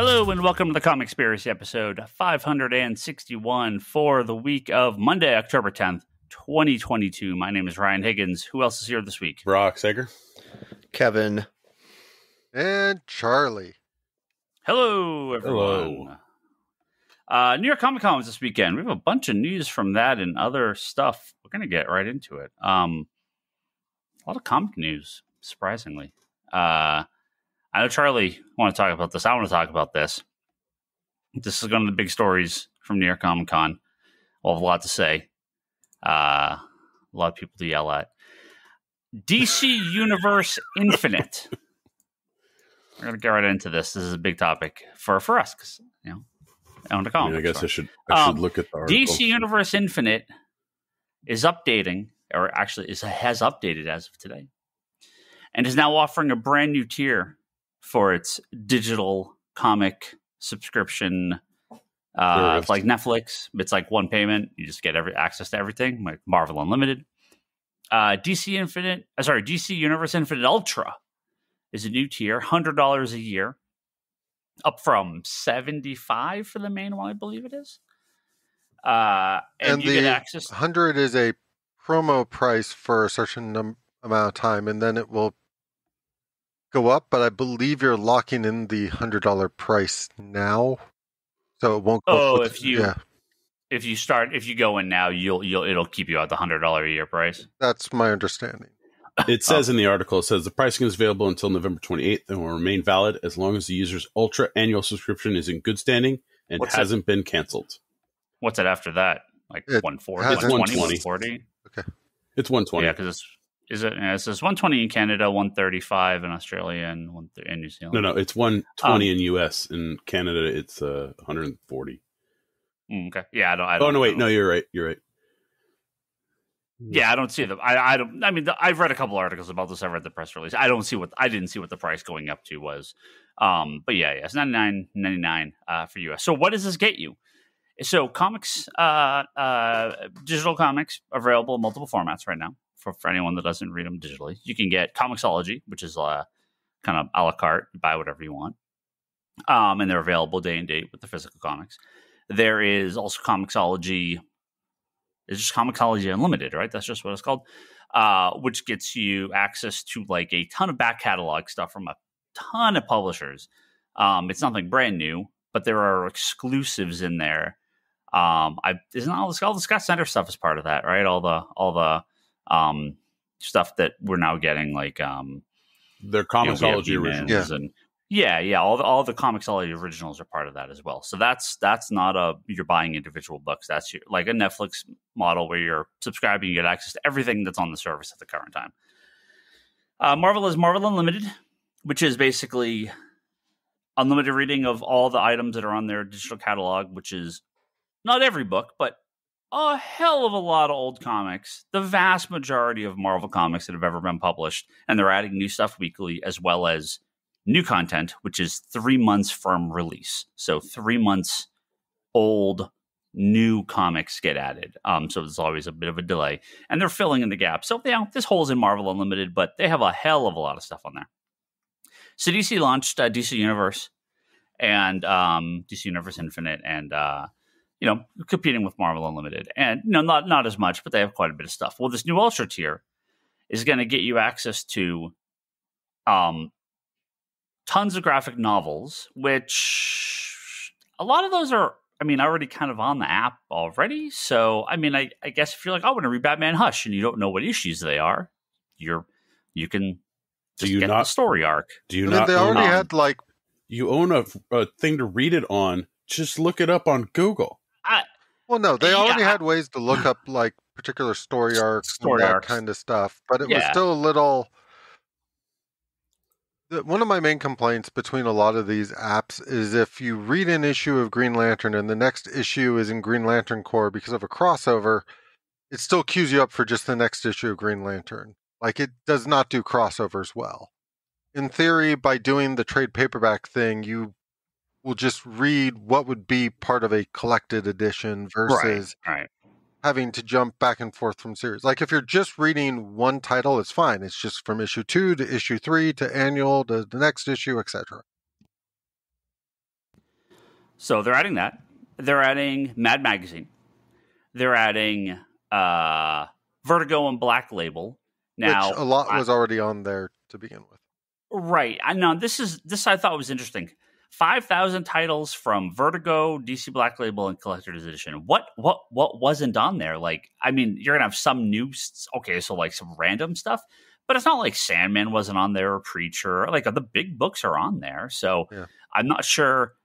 Hello and welcome to the Comicspairacy episode 561 for the week of Monday, October 10th, 2022. My name is Ryan Higgins. Who else is here this week? Brock Sager. Kevin. And Charlie. Hello, everyone. Hello. New York Comic Con was this weekend. We have a bunch of news from that and other stuff. We're going to get right into it. A lot of comic news, surprisingly. I know Charlie want to talk about this. I want to talk about this. This is one of the big stories from New York Comic Con. We'll have a lot to say. A lot of people to yell at. DC Universe Infinite. We're going to get right into this. This is a big topic for us because, I want to call I guess I should look at the article. DC Universe Infinite is updating, or actually has updated as of today, and is now offering a brand new tier for its digital comic subscription. It's like Netflix. It's like one payment. You just get access to everything, like Marvel Unlimited. DC Universe Infinite Ultra is a new tier, $100 a year, up from $75 for the main one, I believe it is. And you get access. 100 is a promo price for a certain amount of time, and then it will go up. But I believe you're locking in the $100 price now, so it won't go. If you go in now, it'll keep you at the $100 a year price. That's my understanding. It says in the article, it says the pricing is available until November 28th and will remain valid as long as the user's Ultra annual subscription is in good standing and hasn't been canceled. What's it after that? Like 140, 120, 140? Okay. It's 120. Yeah, because it says 120 in Canada, 135 in Australia, and in New Zealand. No, it's 120 in US. In Canada, it's 140. Okay. Yeah, I don't. Oh no, wait, no, you're right. You're right. Yeah, I don't see I don't. I mean, I've read a couple articles about this. I read the press release. I didn't see what the price going up to was. But yeah, it's $99.99 for US. So what does this get you? So comics, digital comics available in multiple formats right now for anyone that doesn't read them digitally. You can get Comixology, which is kind of a la carte. You buy whatever you want, and they're available day and date with the physical comics. There is also Comixology. It's just Comixology Unlimited, right? That's just what it's called, which gets you access to like a ton of back catalog stuff from a ton of publishers. It's nothing brand new, but there are exclusives in there. Isn't all the Scott Snyder stuff is part of that, right? All the stuff that we're now getting, like their Comixology originals, and all the Comixology originals are part of that as well. So that's not you're buying individual books. That's like a Netflix model where you're subscribing, you get access to everything that's on the service at the current time. Marvel is Marvel Unlimited, which is basically unlimited reading of all the items that are on their digital catalog, which is not every book, but a hell of a lot of old comics, the vast majority of Marvel comics that have ever been published, and they're adding new stuff weekly as well as new content, which is 3 months from release. So 3 months old new comics get added. So there's always a bit of a delay, and they're filling in the gap. So this hole's in Marvel Unlimited, but they have a hell of a lot of stuff on there. So DC launched DC Universe and DC Universe Infinite, and competing with Marvel Unlimited, and not as much, but they have quite a bit of stuff. Well, this new Ultra tier is going to get you access to tons of graphic novels, which a lot of those are, already kind of on the app already. So, I guess if you're like, I want to read Batman Hush, and you don't know what issues they are, you can just get the story arc. Do you not? They already had you own a thing to read it on. Just look it up on Google. They already had ways to look up like particular story arcs, kind of stuff, but it was still a little. One of my main complaints between a lot of these apps is if you read an issue of Green Lantern and the next issue is in Green Lantern Corps because of a crossover, it still queues you up for just the next issue of Green Lantern. Like, it does not do crossovers well. In theory, by doing the trade paperback thing, you will just read what would be part of a collected edition versus having to jump back and forth from series. Like, if you're just reading one title, it's fine. It's just from issue 2 to issue 3 to annual to the next issue, etc. So they're adding that. They're adding Mad Magazine. They're adding Vertigo and Black Label. Now, which a lot was already on there to begin with. Right. I know this I thought was interesting. 5,000 titles from Vertigo, DC Black Label, and Collector's Edition. What wasn't on there? Like, I mean, you're gonna have some new, okay, so like some random stuff, but it's not like Sandman wasn't on there or Preacher. Like the big books are on there, so yeah. I'm not sure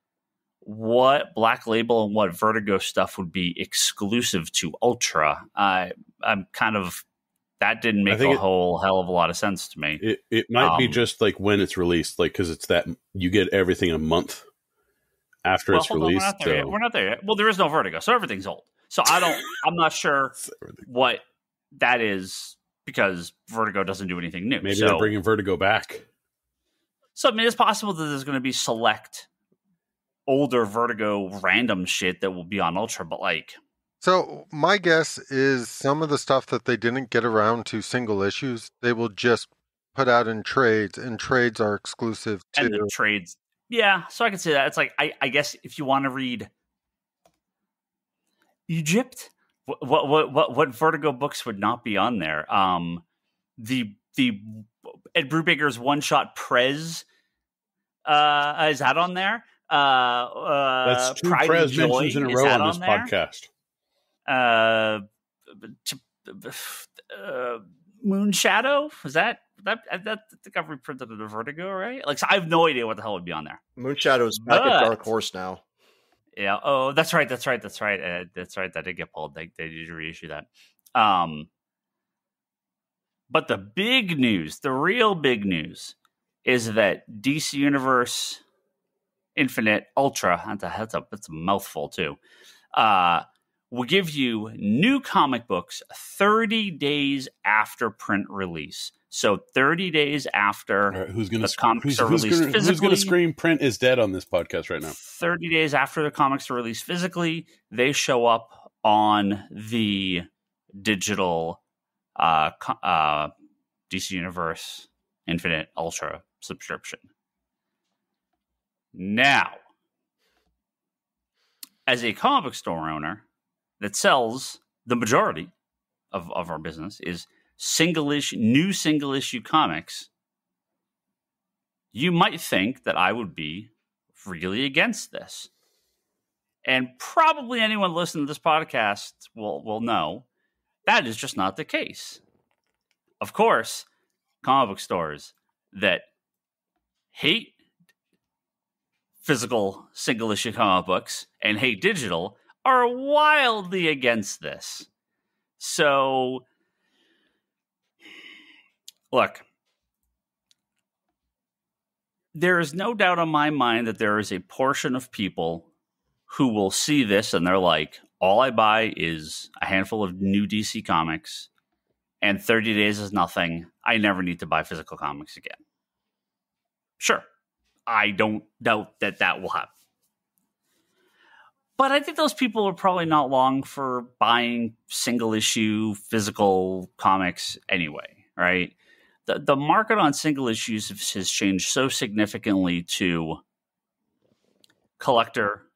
what Black Label and what Vertigo stuff would be exclusive to Ultra. I'm kind of. That didn't make a whole hell of a lot of sense to me. It might be just like when it's released, like because it's that you get everything a month after it's released. We're not there yet. Well, there is no Vertigo, so everything's old. So I'm not sure what that is because Vertigo doesn't do anything new. Maybe they're bringing Vertigo back. So I mean, it's possible that there's going to be select older Vertigo random shit that will be on Ultra, but like. So my guess is some of the stuff that they didn't get around to single issues, they will just put out in trades, and trades are exclusive to... And the trades, yeah, so I can say that. It's like, I guess if you want to read Egypt, what Vertigo books would not be on there? The Ed Brubaker's one-shot Prez, is that on there? That's two Prez mentions in a row on this podcast. Moon Shadow, was that I think I've reprinted it a Vertigo, right? Like, so I have no idea what the hell would be on there. Moon Shadow is back at Dark Horse now. Yeah. Oh, that's right. That's right. That did get pulled. They did reissue that. But the big news, the real big news, is that DC Universe Infinite Ultra. That's a mouthful too. Will give you new comic books 30 days after print release. So 30 days after the comics are released physically. Who's going to scream print is dead on this podcast right now? 30 days after the comics are released physically, they show up on the digital DC Universe Infinite Ultra subscription. Now, as a comic book store owner, that sells the majority of our business is new single issue comics, you might think that I would be really against this. And probably anyone listening to this podcast will know that is just not the case. Of course, comic book stores that hate physical single issue comic books and hate digital are wildly against this. So, look, there is no doubt on my mind that there is a portion of people who will see this and they're like, all I buy is a handful of new DC comics and 30 days is nothing. I never need to buy physical comics again. Sure, I don't doubt that will happen. But I think those people are probably not long for buying single issue physical comics anyway, right? The market on single issues has changed so significantly to collector,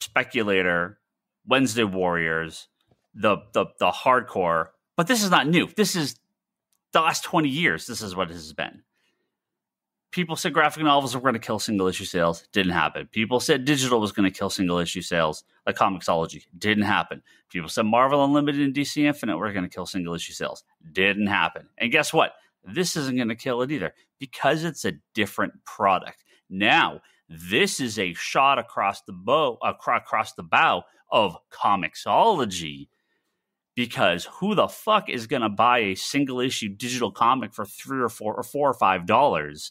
speculator, Wednesday Warriors, the hardcore. But this is not new. This is the last 20 years. This is what it has been. People said graphic novels were going to kill single issue sales. Didn't happen. People said digital was going to kill single issue sales, like Comixology. Didn't happen. People said Marvel Unlimited and DC Infinite were going to kill single issue sales. Didn't happen. And guess what? This isn't going to kill it either because it's a different product. Now, this is a shot across the bow of Comixology, because who the fuck is going to buy a single issue digital comic for $3 or $4 or $5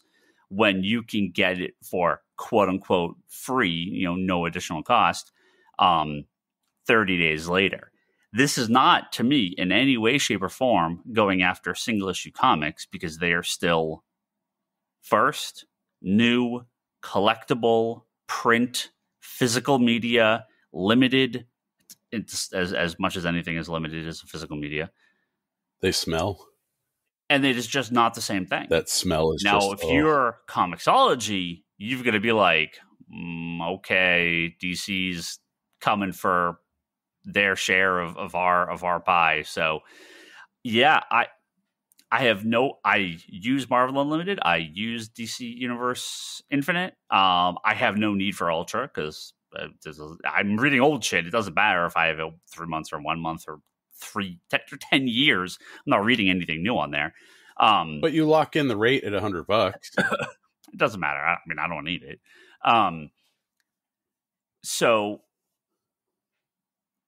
when you can get it for quote unquote free, no additional cost, 30 days later? This is not, to me, in any way, shape, or form going after single issue comics, because they are still first, new, collectible, print, physical media, limited. It's as much as anything is limited as physical media. They smell. And it is just not the same thing. That smell is now, if you're Comixology, you've got to be like, okay, DC's coming for their share of our pie. So yeah, I use Marvel Unlimited. I use DC Universe Infinite. I have no need for Ultra because I'm reading old shit. It doesn't matter if I have it 3 months or 1 month or 10 years. I'm not reading anything new on there. But you lock in the rate at $100. It doesn't matter. I mean, I don't need it. So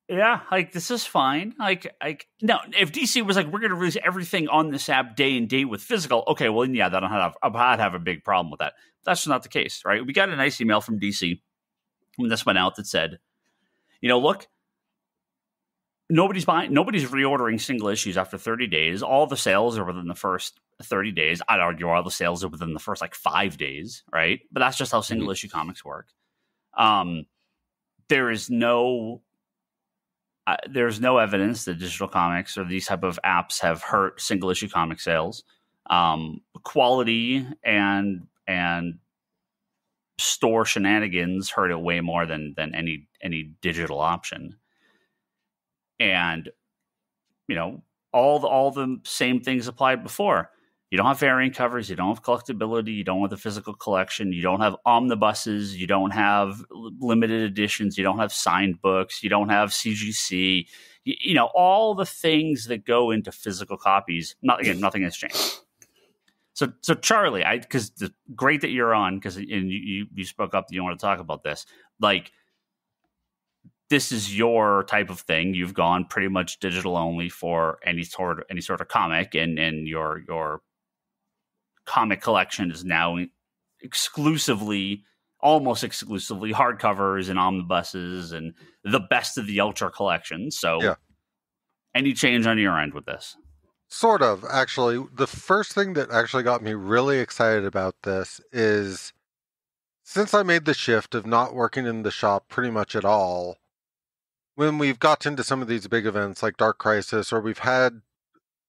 yeah, like this is fine. Like no, if DC was like, we're going to release everything on this app day and date with physical, okay, well, yeah, I'd have a big problem with that. That's just not the case, right? We got a nice email from DC when this went out that said, look, nobody's reordering single issues after 30 days. All the sales are within the first 30 days. I'd argue all the sales are within the first 5 days, right? But that's just how single issue comics work. There's no evidence that digital comics or these type of apps have hurt single issue comic sales. Quality and store shenanigans hurt it way more than any digital option. And all the same things applied before. You don't have variant covers. You don't have collectability. You don't have the physical collection. You don't have omnibuses. You don't have limited editions. You don't have signed books. You don't have CGC. All the things that go into physical copies. Nothing has changed. So Charlie, because great that you're on, because you spoke up that you want to talk about this. This is your type of thing. You've gone pretty much digital only for any sort of comic, and your comic collection is now almost exclusively hardcovers and omnibuses and the best of the Ultra collection. So yeah. Any change on your end with this? Sort of, actually. The first thing that actually got me really excited about this is, since I made the shift of not working in the shop pretty much at all, when we've got into some of these big events like Dark Crisis, or we've had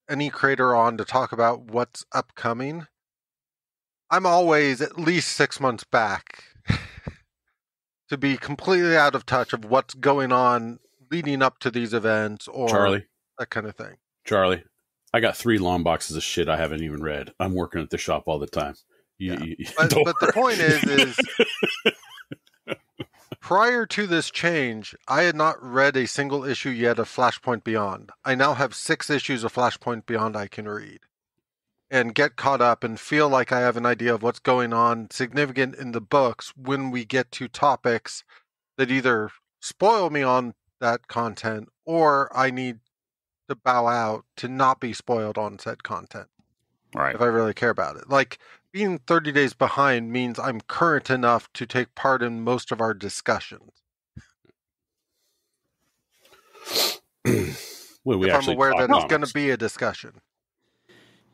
any creator on to talk about what's upcoming, I'm always at least 6 months back to be completely out of touch of what's going on leading up to these events or Charlie, that kind of thing. Charlie, I got 3 long boxes of shit I haven't even read. I'm working at the shop all the time. But the point is prior to this change, I had not read a single issue yet of Flashpoint Beyond. I now have 6 issues of Flashpoint Beyond I can read and get caught up and feel like I have an idea of what's going on significant in the books when we get to topics that either spoil me on that content or I need to bow out to not be spoiled on said content. Right. If I really care about it. Like, being 30 days behind means I'm current enough to take part in most of our discussions. Well, I'm aware that it's going to be a discussion.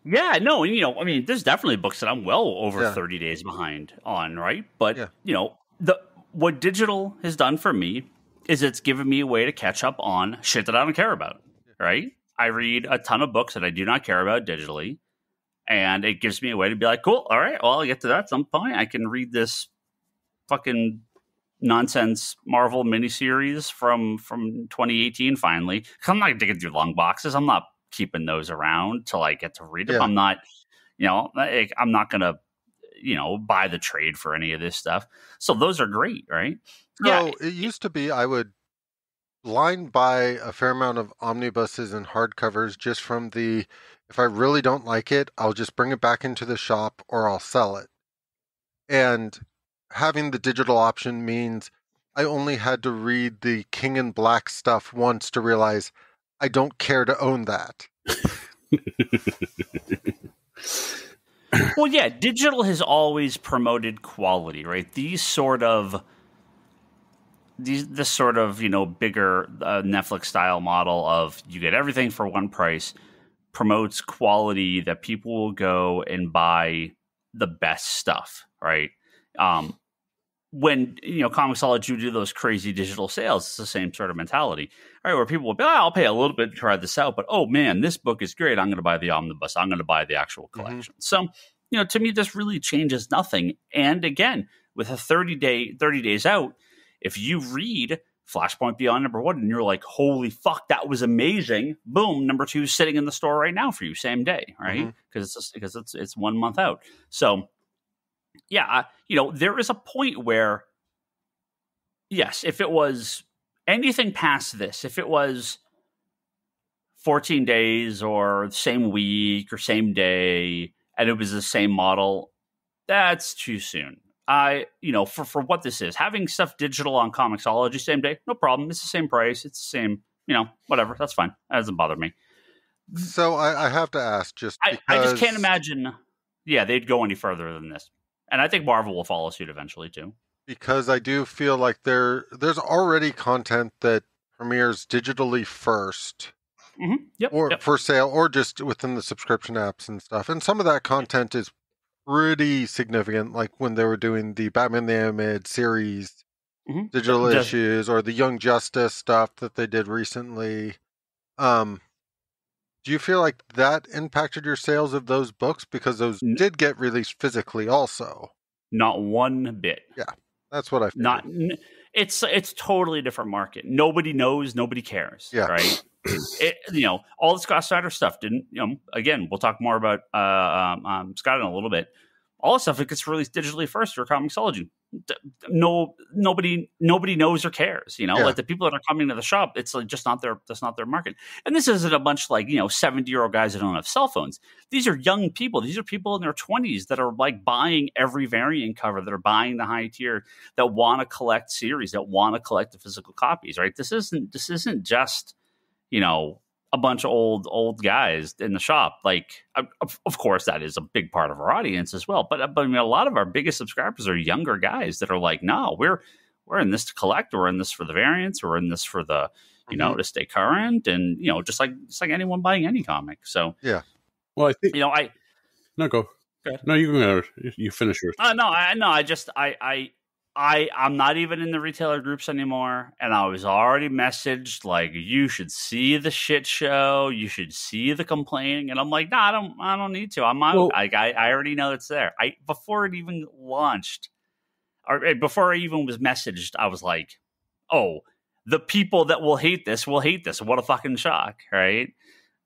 Yeah, no, there's definitely books that I'm well over 30 days behind on, right? But, what digital has done for me is it's given me a way to catch up on shit that I don't care about, right? I read a ton of books that I do not care about digitally. And it gives me a way to be like, cool, all right, well, I'll get to that at some point. I can read this fucking nonsense Marvel miniseries from 2018 finally. I'm not digging through long boxes. I'm not keeping those around till I get to read them. I'm not, I'm not going to, buy the trade for any of this stuff. So those are great, right? So it used to be I would line buy a fair amount of omnibuses and hardcovers just from the, if I really don't like it, I'll just bring it back into the shop or I'll sell it. And having the digital option means I only had to read the King in Black stuff once to realize I don't care to own that. Well, yeah, digital has always promoted quality, right? This sort of, bigger Netflix style model of you get everything for one price promotes quality that people will go and buy the best stuff, right? When, Comixology do those crazy digital sales, it's the same sort of mentality, right? Where people will be, I'll pay a little bit to try this out, but oh man, this book is great. I'm going to buy the omnibus. I'm going to buy the actual collection. So, to me, this really changes nothing. And again, with a 30 days out, if you read Flashpoint Beyond #1 and you're like, holy fuck, that was amazing, boom, #2 is sitting in the store right now for you, same day, right? Because it's 1 month out. So yeah, there is a point where, yes, if it was anything past this, if it was 14 days or same week or same day, and it was the same model, that's too soon. For what this is, having stuff digital on Comixology same day, no problem. It's the same price. It's the same, whatever. That's fine. That doesn't bother me. So I have to ask, just because... I just can't imagine, they'd go any further than this. And I think Marvel will follow suit eventually too. Because I do feel like there's already content that premieres digitally first, for sale, or just within the subscription apps and stuff. And some of that content is pretty significant, like when they were doing the Batman the Animated Series digital issues, or the Young Justice stuff that they did recently. Do you feel like that impacted your sales of those books? Because those did get released physically also. Not one bit. Yeah, that's what I feel. It's totally a different market. Nobody knows, nobody cares. Yeah. Right? All the Scott Snyder stuff didn't, again, we'll talk more about Scott in a little bit. All the stuff, it gets released digitally first or Comixology. Nobody knows or cares. Like the people that are coming to the shop, it's like that's not their market. And this isn't a bunch like 70-year-old guys that don't have cell phones. These are young people. These are people in their 20s that are like buying every variant cover, that are buying the high tier, that want to collect series, that want to collect the physical copies. Right? This isn't just a bunch of old guys in the shop. Like, of course, that is a big part of our audience as well. But I mean, a lot of our biggest subscribers are younger guys that are like, no, we're in this to collect. We're in this for the variants. We're in this for the, to stay current. And, just like anyone buying any comic. So, yeah. Well, I think, no, go ahead. No, you finish yours. I'm not even in the retailer groups anymore, and I was already messaged like, you should see the shit show, you should see the complaining, and I'm like, no, I don't need to. I'm on. Well, I already know it's there. Before it even launched, or before I even was messaged, I was like, oh, the people that will hate this. What a fucking shock, right?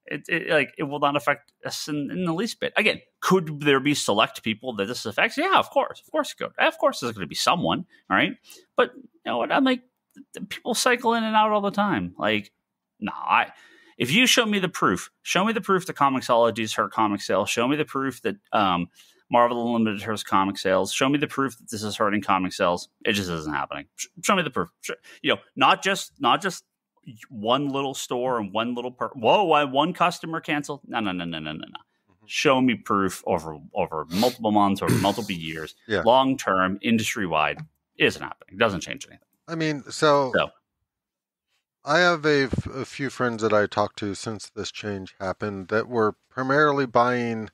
It will not affect us in the least bit. Again, could there be select people that this affects? Yeah, of course it could. Of course, there's going to be someone, all right? But you know what? I'm like, people cycle in and out all the time. Like, if you show me the proof that Comixology's hurt comic sales. Show me the proof that Marvel Unlimited hurts comic sales. Show me the proof that this is hurting comic sales. It just isn't happening. Show me the proof. Not just one little store and one little one customer canceled. No. Show me proof over multiple months or multiple years, long term, industry wide. Isn't happening. It doesn't change anything. I mean, so I have a few friends that I talked to since this change happened that were primarily buying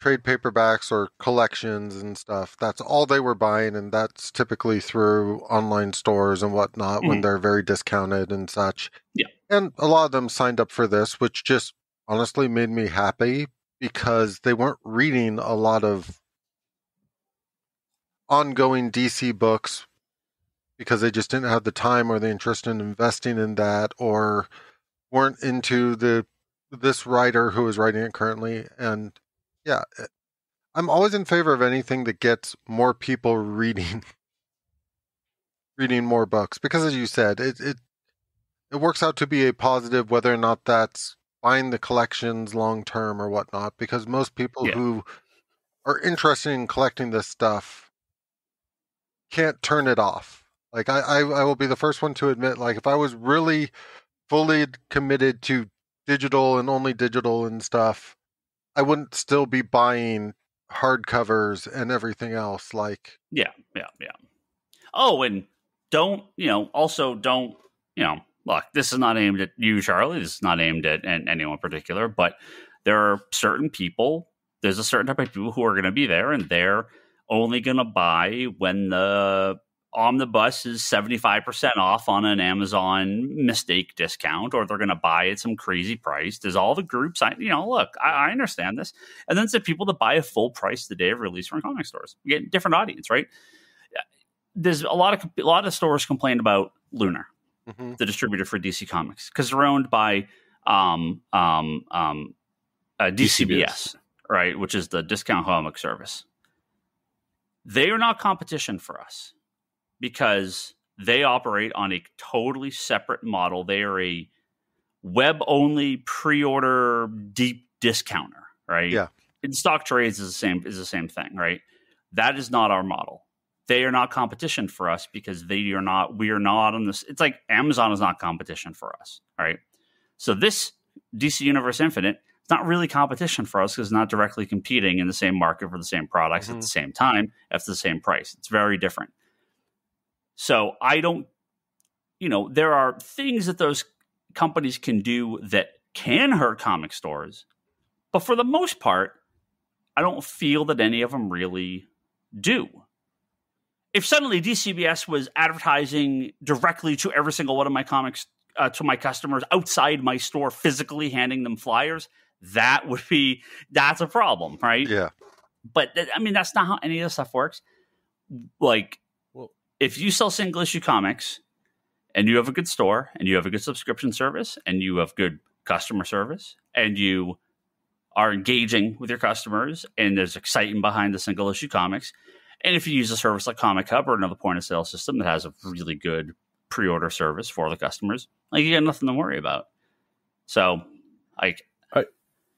trade paperbacks or collections and stuff. That's all they were buying, and that's typically through online stores and whatnot when they're very discounted and such. Yeah. And a lot of them signed up for this, which just honestly made me happy because they weren't reading a lot of ongoing DC books because they just didn't have the time or the interest in investing in that, or weren't into this writer who is writing it currently. And yeah, I'm always in favor of anything that gets more people reading more books, because as you said, it works out to be a positive, whether or not that's buying the collections long term or whatnot, because most people who are interested in collecting this stuff can't turn it off. Like I will be the first one to admit, like if I was really fully committed to digital and only digital and stuff, I wouldn't still be buying hardcovers and everything else. Like, yeah. Oh, and don't, look, this is not aimed at you, Charlie. This is not aimed at anyone in particular, but there are certain people, there's a certain type of people who are going to be there, and they're only going to buy when the omnibus is 75% off on an Amazon mistake discount, or they're going to buy at some crazy price. There's all the groups. I understand this. And then there's the people that buy a full price the day of release from comic stores. You get a different audience, right? there's a lot of stores complain about Lunar, the distributor for DC Comics, because they're owned by DCBS, right, which is the discount comic service. They are not competition for us because they operate on a totally separate model. They are a web-only pre-order deep discounter, right? Yeah. In stock trades is the same thing, right? That is not our model. They are not competition for us because we are not on this. It's like Amazon is not competition for us, right? So this DC Universe Infinite, it's not really competition for us because it's not directly competing in the same market for the same products at the same time at the same price. It's very different. So I don't, there are things that those companies can do that can hurt comic stores, but for the most part, I don't feel that any of them really do. If suddenly DCBS was advertising directly to every single one of my comics, to my customers outside my store, physically handing them flyers, that's a problem, right? Yeah. But that's not how any of this stuff works. Like, if you sell single issue comics and you have a good store and you have a good subscription service and you have good customer service and you are engaging with your customers and there's excitement behind the single issue comics, and if you use a service like Comic Hub or another point of sale system that has a really good pre-order service for the customers, like, you got nothing to worry about. So, like,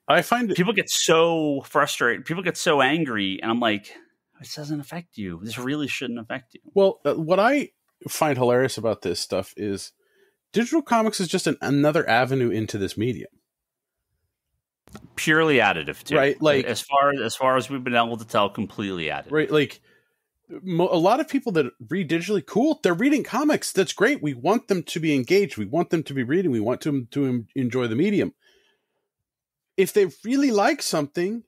I find people get so frustrated, people get so angry, and I'm like, this doesn't affect you. This really shouldn't affect you. Well, what I find hilarious about this stuff is digital comics is just another avenue into this medium. Purely additive, too. Right? Like, as far as we've been able to tell, completely additive. Right? Like, a lot of people that read digitally, cool, they're reading comics. That's great. We want them to be engaged. We want them to be reading. We want them to enjoy the medium. If they really like something,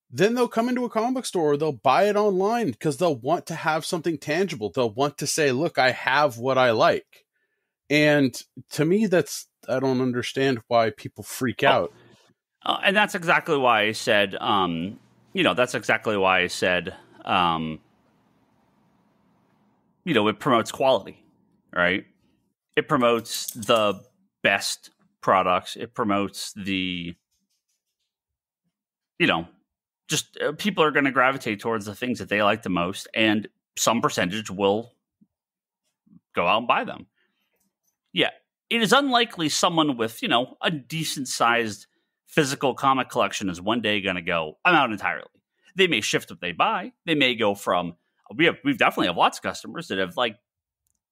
then they'll come into a comic store or they'll buy it online because they'll want to have something tangible. They'll want to say, look, I have what I like. And to me, I don't understand why people freak out. And that's exactly why I said, it promotes quality, right? It promotes the best products. It promotes people are going to gravitate towards the things that they like the most, and some percentage will go out and buy them. Yeah, it is unlikely someone with, a decent sized physical comic collection is one day going to go, I'm out entirely. They may shift what they buy. They may go from, we definitely have lots of customers that have like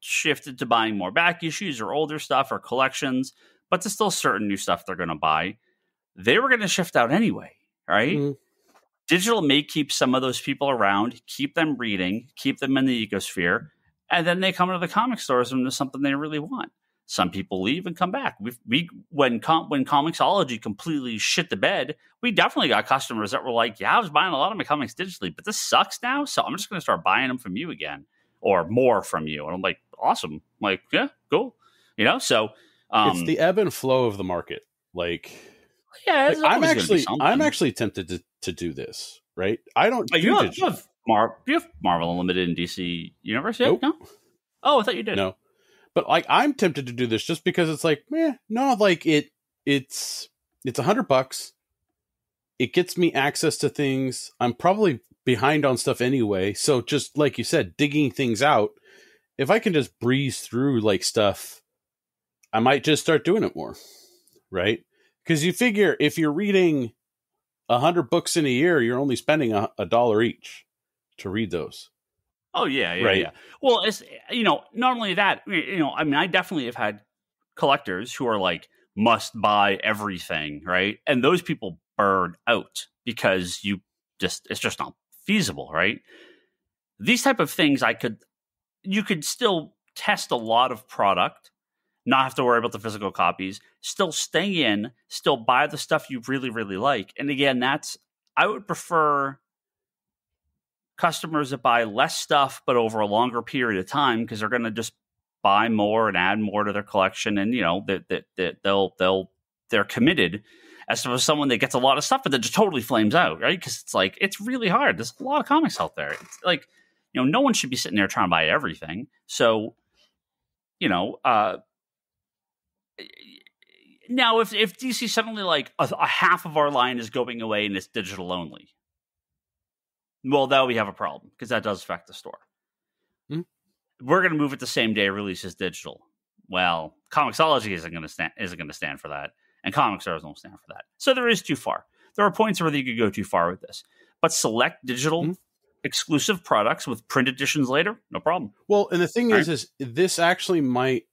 shifted to buying more back issues or older stuff or collections, but there's still certain new stuff they're going to buy. They were going to shift out anyway, right? Mm-hmm. Digital may keep some of those people around, keep them reading, keep them in the ecosphere, and then they come into the comic stores when there's something they really want. Some people leave and come back. When Comixology completely shit the bed, we definitely got customers that were like, yeah, I was buying a lot of my comics digitally, but this sucks now, so I'm just going to start buying them from you again or more from you. And I'm like, awesome. I'm like, yeah, cool. So it's the ebb and flow of the market. Like, yeah, I'm actually tempted to do this, right? I don't. You have Marvel Unlimited in DC Universe yet? Nope. No? Oh, I thought you did. No. But like, I'm tempted to do this just because it's like, like it's $100. It gets me access to things. I'm probably behind on stuff anyway. So just like you said, digging things out, if I can just breeze through like stuff, I might just start doing it more. Right. Because you figure if you're reading 100 books in a year, you're only spending $1 each to read those. Oh, yeah. Right. Yeah. Well, it's, not only that, I definitely have had collectors who are like, must buy everything, right? And those people burn out because it's just not feasible, right? These type of things you could still test a lot of product, not have to worry about the physical copies, still stay in, still buy the stuff you really, really like. And again, I would prefer customers that buy less stuff, but over a longer period of time, because they're going to just buy more and add more to their collection. And, that they're committed, as to someone that gets a lot of stuff, but then just totally flames out, right? Because it's like, it's really hard. There's a lot of comics out there. It's like, no one should be sitting there trying to buy everything. So, now if DC suddenly like a half of our line is going away and it's digital only, well, now we have a problem because that does affect the store. We're going to move it the same day release as digital. Well, Comixology isn't going to stand for that, and comic stores won't stand for that. So there is too far. There are points where you could go too far with this, but select digital exclusive products with print editions later, no problem. Well, and the thing is this actually might,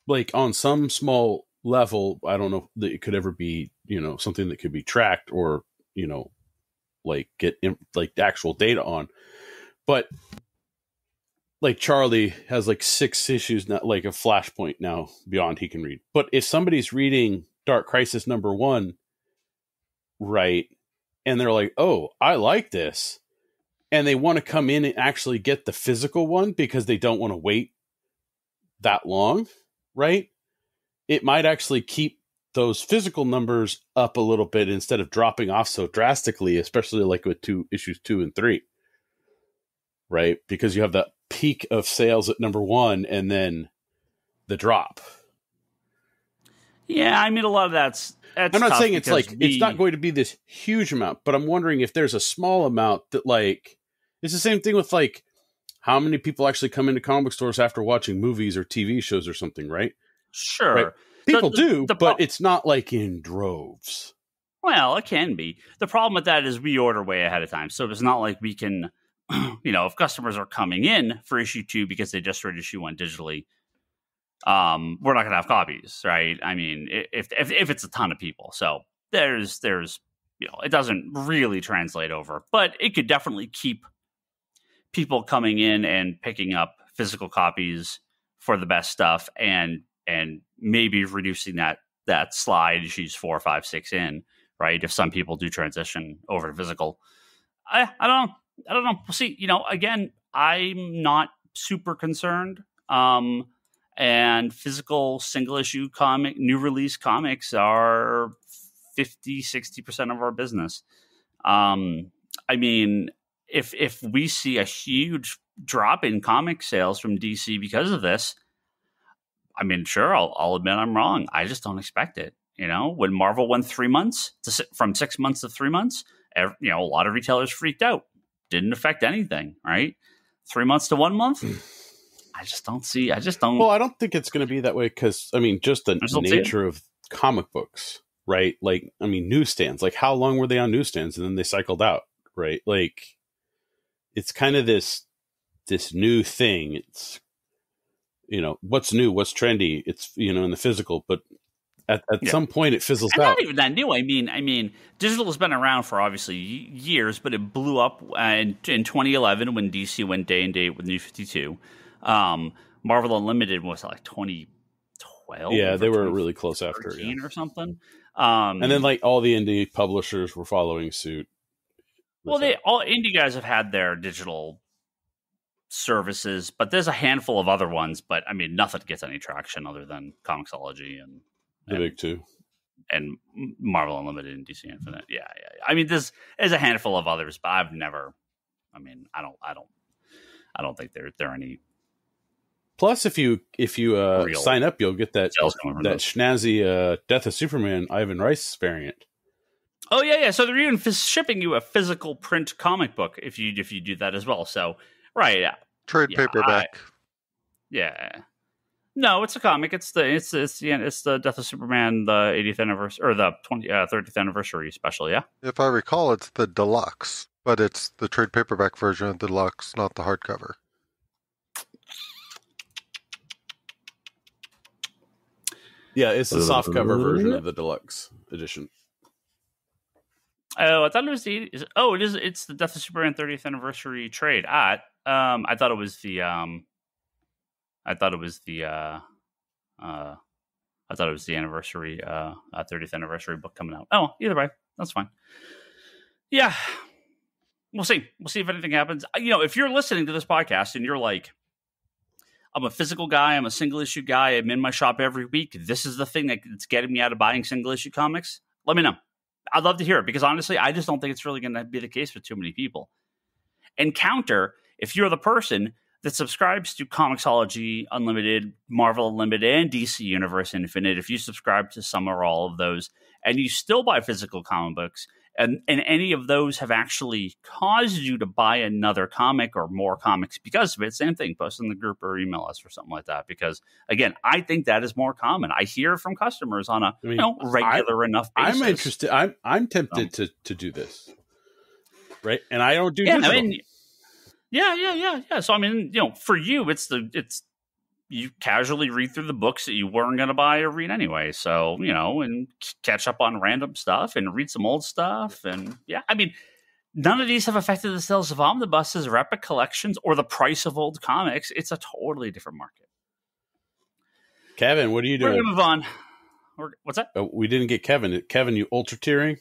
like, on some small level, I don't know that it could ever be, something that could be tracked or, like get like actual data on, but. Like Charlie has like 6 issues, not like a Flashpoint now beyond he can read. But if somebody's reading Dark Crisis #1, right, and they're like, oh, I like this, and they want to come in and actually get the physical one because they don't want to wait that long, right? It might actually keep those physical numbers up a little bit instead of dropping off so drastically, especially like with issues 2 and 3, right? Because you have that peak of sales at #1 and then the drop. Yeah, I mean, a lot of that's I'm not saying it's like it's not going to be this huge amount, but I'm wondering if there's a small amount that, like, it's the same thing with like how many people actually come into comic stores after watching movies or TV shows or something, right? Sure. Right? People do, but it's not like in droves. Well, it can be. The problem with that is we order way ahead of time, so it's not like we can if customers are coming in for issue 2 because they just read issue 1 digitally, we're not going to have copies, right? I mean, if it's a ton of people, so there's it doesn't really translate over, but it could definitely keep people coming in and picking up physical copies for the best stuff, and maybe reducing that slide issues 4, 5, 6 in, right? If some people do transition over to physical, I don't know. We'll see. Again, I'm not super concerned. And physical single issue new release comics are 50-60% of our business. I mean, if we see a huge drop in comic sales from DC because of this, I mean, sure, I'll admit I'm wrong. I just don't expect it. When Marvel went 3 months from 6 months to 3 months, a lot of retailers freaked out. Didn't affect anything, right? 3 months to 1 month. I just don't. Well, I don't think it's going to be that way because, I mean, just the nature of comic books, right? Like, I mean, newsstands. Like, how long were they on newsstands and then they cycled out, right? Like, it's kind of this new thing. It's, what's new, what's trendy. It's, in the physical, but at some point it fizzles out. Not even that new. I mean, digital has been around for obviously years, but it blew up in 2011 when DC went day and date with New 52. Marvel Unlimited was like 2012. Yeah, they were really close after, or something. And then like all the indie publishers were following suit. Well, all indie guys have had their digital services, but there's a handful of other ones. But I mean, nothing gets any traction other than Comixology and the big two, and Marvel Unlimited and DC Infinite. Yeah. I mean, there's a handful of others, but I've never. I mean, I don't think they're any. Plus, if you sign up, you'll get that snazzy Death of Superman Ivan Rice variant. Oh yeah. So they're even shipping you a physical print comic book if you do that as well. So yeah, trade paperback. No, it's a comic. It's the Death of Superman, the 80th anniversary or the 30th anniversary special. Yeah. If I recall, it's the deluxe, but it's the trade paperback version of the deluxe, not the hardcover. Yeah, it's the softcover version of the deluxe edition. Oh, I thought it was it's the Death of Superman 30th anniversary trade. I thought it was the anniversary 30th anniversary book coming out. Oh, either way, that's fine. Yeah. We'll see. We'll see if anything happens. If you're listening to this podcast and you're like, I'm a physical guy, I'm a single issue guy, I'm in my shop every week, this is the thing that's getting me out of buying single issue comics, let me know. I'd love to hear it because honestly, I just don't think it's really going to be the case for too many people. And counter, if you're the person that subscribes to Comixology Unlimited, Marvel Unlimited, and DC Universe Infinite, if you subscribe to some or all of those, and you still buy physical comic books, and any of those have actually caused you to buy another comic or more comics because of it, same thing, post in the group or email us or something like that. Because, again, I think that is more common. I hear from customers on a regular enough basis. I'm interested. I'm tempted to do this. Right? And I don't do digital. I mean, yeah. So, I mean, for you, it's you casually read through the books that you weren't going to buy or read anyway. So, and catch up on random stuff and read some old stuff. And yeah, I mean, none of these have affected the sales of omnibuses or epic collections or the price of old comics. It's a totally different market. Kevin, what are you doing? We're going to move on. What's that? We didn't get Kevin. Kevin, you ultra tiering?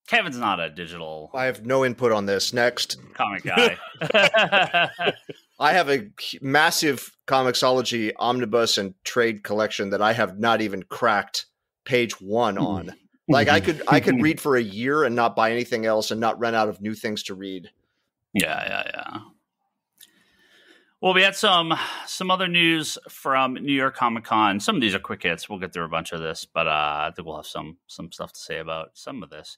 Kevin's not a digital. I have no input on this. Next. Comic guy. I have a massive Comixology omnibus and trade collection that I have not even cracked page 1 on. Like I could read for a year and not buy anything else and not run out of new things to read. Yeah. Well, we had some other news from New York Comic Con. Some of these are quick hits. We'll get through a bunch of this, but I think we'll have some stuff to say about some of this.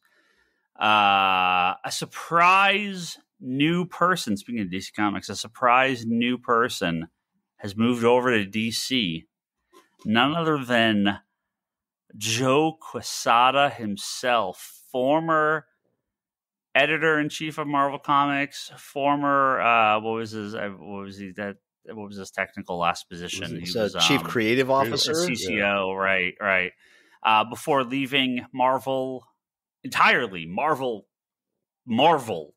A surprise new person, speaking of DC Comics, a surprise new person has moved over to DC. None other than Joe Quesada himself, former editor-in-chief of Marvel Comics, former what was his technical last position? He was chief creative officer, CCO, right. Before leaving Marvel entirely, Marvel,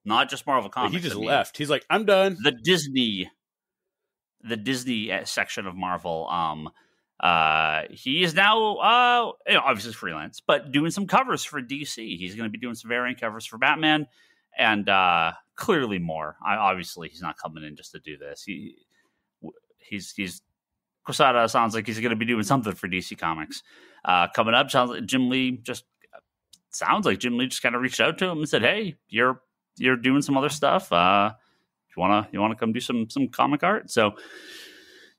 not just Marvel Comics. He just left. He's like, I'm done. The Disney section of Marvel. He is now obviously freelance, but doing some covers for DC. He's going to be doing some variant covers for Batman, and clearly more. Obviously, he's not coming in just to do this. He's Quesada sounds like he's going to be doing something for DC Comics coming up. Sounds like Jim Lee just kind of reached out to him and said, "Hey, you're doing some other stuff. You wanna come do some comic art?" So,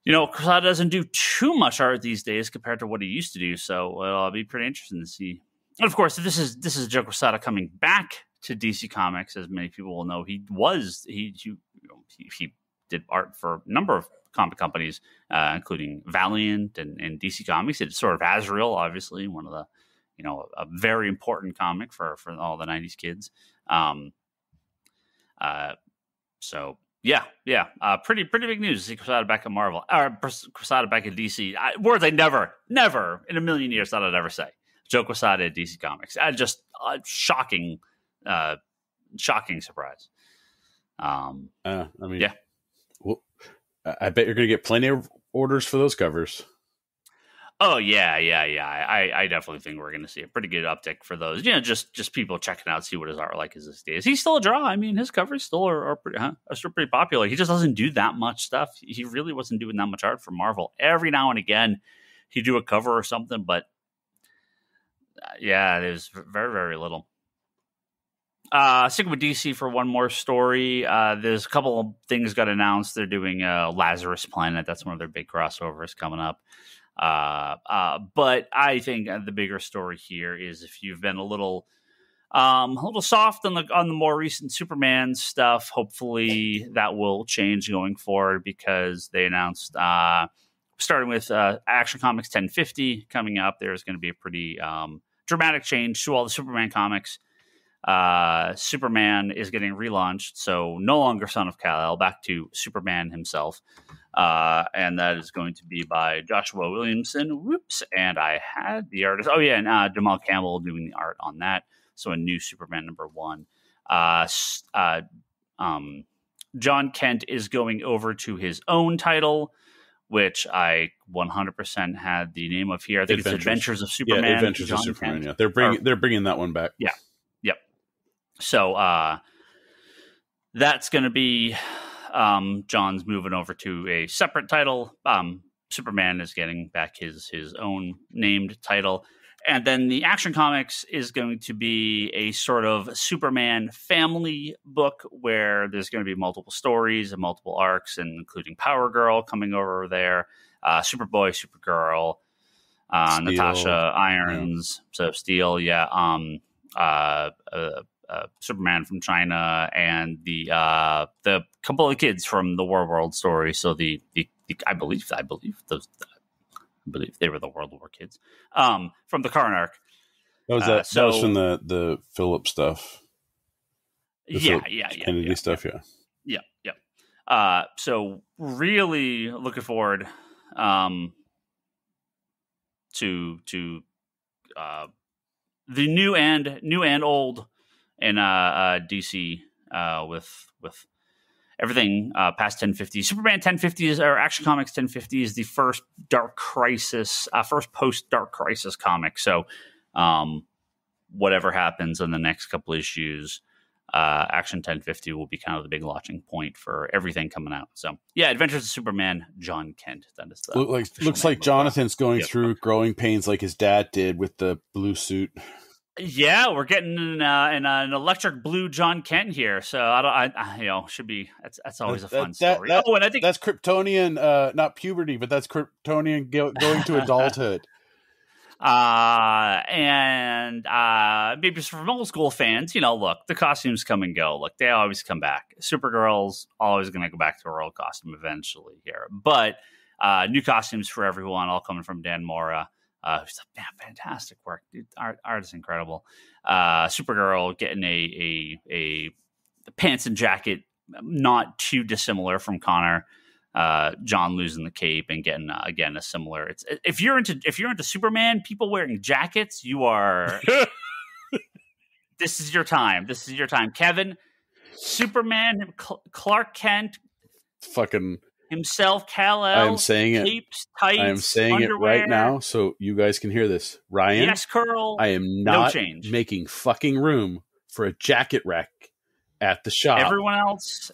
Quesada doesn't do too much art these days compared to what he used to do. So it'll be pretty interesting to see. And of course, this is Joe Quesada coming back to DC Comics, as many people will know. He did art for a number of comic companies, including Valiant and DC Comics. It's sort of Azrael, obviously, one of the a very important comic for all the 90s kids. So yeah. Pretty big news to see Quesada back at Marvel, or Quesada back at DC. Words I never in a million years thought I'd ever say. Joe Quesada at DC Comics. Just a shocking surprise. Yeah. Well, I bet you're going to get plenty of orders for those covers. Oh yeah. I definitely think we're going to see a pretty good uptick for those. Just people checking out, see what his art like is these days. He's still a draw. I mean, his covers still are still pretty popular. He just doesn't do that much stuff. He really wasn't doing that much art for Marvel. Every now and again, he'd do a cover or something, but there's very, very little. Sticking with DC for one more story. There's a couple of things got announced. They're doing Lazarus Planet. That's one of their big crossovers coming up. But I think the bigger story here is if you've been a little soft on the more recent Superman stuff, hopefully that will change going forward, because they announced starting with Action Comics 1050 coming up, there's going to be a pretty dramatic change to all the Superman comics. Superman is getting relaunched, so no longer Son of Kal-El, back to Superman himself. And that is going to be by Joshua Williamson. Whoops. And I had the artist. Oh, yeah. And Jamal Campbell doing the art on that. So a new Superman #1. John Kent is going over to his own title, which I 100% had the name of here. I think it's Adventures of Superman. Yeah, Adventures of Superman. Yeah, they're bringing that one back. Yeah. Yep. So that's going to be John's moving over to a separate title. Superman is getting back his own named title. And then the Action Comics is going to be a sort of Superman family book where there's going to be multiple stories and multiple arcs, and including Power Girl coming over there, Superboy, Supergirl, Natasha Irons, so Steel, Superman from China, and the couple of kids from the War story. So the I believe they were the World War kids from the Karnak. That was from the Philip stuff. Kennedy stuff. So really looking forward to the new and old in DC with everything past 1050. Superman 1050 or Action Comics 1050 is the first Dark Crisis, first post Dark Crisis comic. So whatever happens in the next couple issues, Action 1050 will be kind of the big launching point for everything coming out. So yeah, Adventures of Superman, John Kent. That is the looks like Jonathan's going through growing pains like his dad did with the blue suit. Yeah, we're getting an electric blue John Kent here, so should be that's always a fun story. And I think that's Kryptonian, not puberty, but that's Kryptonian going to adulthood. And maybe from old school fans, look, the costumes come and go. Look, they always come back. Supergirl's always going to go back to her old costume eventually here, but new costumes for everyone, all coming from Dan Mora. Who's fantastic work, dude. Art is incredible. Supergirl getting a pants and jacket, not too dissimilar from Connor. John losing the cape and getting again a similar. It's if you're into Superman, people wearing jackets, you are. This is your time. This is your time, Kevin. Superman, Clark Kent, fucking. Himself, Kal-El. I am saying capes, tights, I am saying underwear. it right now, so you guys can hear this. Ryan, yes, Curl. I am not making fucking room for a jacket rack at the shop. Everyone else.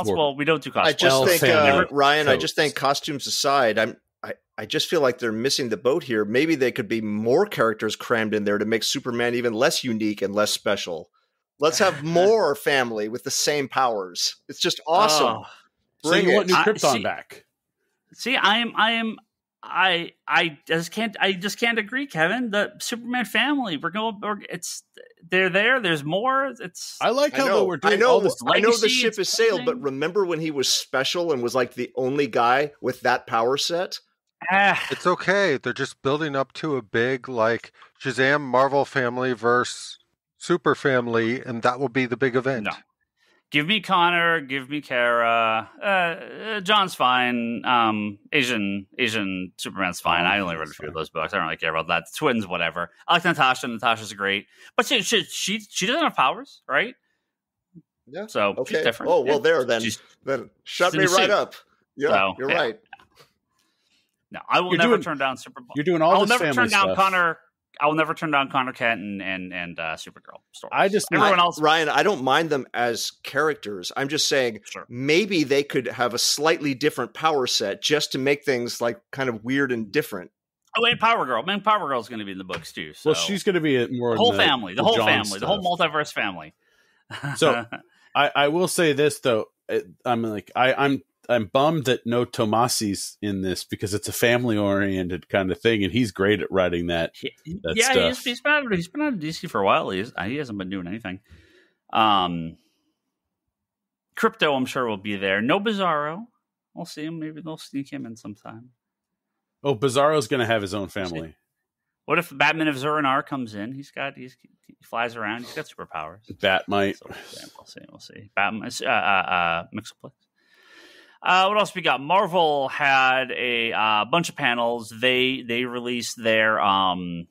Well, we don't do costumes. I just think, Ryan. I just think costumes aside, I just feel like they're missing the boat here. Maybe they could be more characters crammed in there to make Superman even less unique and less special. Let's have more family with the same powers. It's just awesome. Oh. So you want New Krypton back? See, I just can't agree, Kevin. The Superman family, they're there. There's more. I like how we're doing all this. I know the ship has sailed, but remember when he was special and was like the only guy with that power set? It's okay. They're just building up to a big like Shazam Marvel family versus Super family, and that will be the big event. No. Give me Connor. Give me Kara. John's fine. Asian Superman's fine. I only read a few of those books. I don't really care about that. Twins, whatever. I like Natasha. Natasha's great, but she doesn't have powers, right? Yeah. So okay. She's different. Oh well, then shut me right up. Yeah, so, you're right. No, I will never turn down Superman. You're doing all this family stuff. I will never turn down Connor Kent and Supergirl stories. Everyone else, Ryan. I don't mind them as characters. I'm just saying maybe they could have a slightly different power set just to make things like kind of weird and different. Oh, and Power Girl. Man, Power Girl's going to be in the books too. So. Well, she's going to be more the whole family, the whole multiverse family. So I will say this though. I'm bummed that no Tomasi's in this because it's a family-oriented kind of thing, and he's great at writing that stuff. He's been out of DC for a while. He hasn't been doing anything. Crypto, I'm sure, will be there. No Bizarro. We'll see him. Maybe they'll sneak him in sometime. Oh, Bizarro's going to have his own family. What if Batman of Zur-En-Arr comes in? He flies around. He's got superpowers. Bat might. So, we'll see. Batman, Mixoplex. What else we got? Marvel had a bunch of panels. They released their. I'm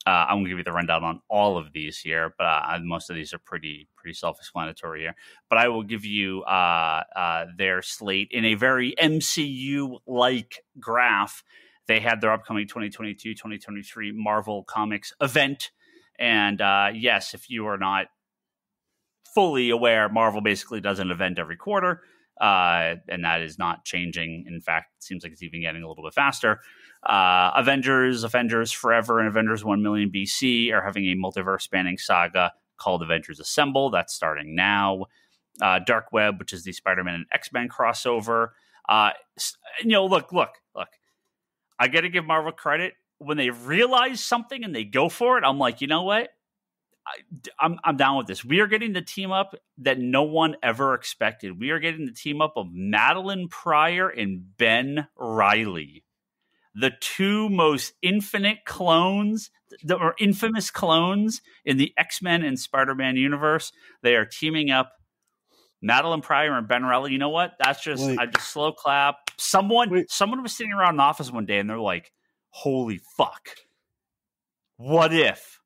going to give you the rundown on all of these here, but most of these are pretty self-explanatory here. But I will give you their slate in a very MCU-like graph. They had their upcoming 2022-2023 Marvel Comics event, and yes, if you are not fully aware, Marvel basically does an event every quarter. And that is not changing. In fact, it seems like it's even getting a little bit faster. Avengers Forever, and Avengers 1 Million BC are having a multiverse-spanning saga called Avengers Assemble. That's starting now. Dark Web, which is the Spider-Man and X-Men crossover. Look. I got to give Marvel credit. When they realize something and they go for it, I'm like, you know what? I'm down with this. We are getting the team up that no one ever expected. We are getting the team up of Madeline Pryor and Ben Reilly, the two most infamous clones in the X-Men and Spider-Man universe. They are teaming up. Madeline Pryor and Ben Reilly. You know what? That's just I just slow clap. Someone was sitting around an office one day and they're like, "Holy fuck! What if?"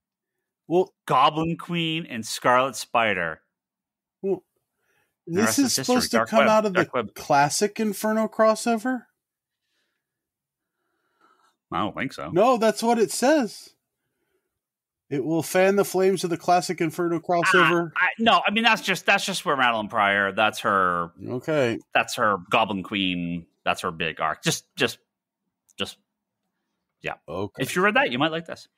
Well, Goblin Queen and Scarlet Spider. Well, this is supposed to come out of the classic Inferno crossover? I don't think so. No, that's what it says. It will fan the flames of the classic Inferno crossover. That's just where Madeline Pryor. That's her. Okay. That's her Goblin Queen. That's her big arc. Just. Yeah. Okay. If you read that, you might like this.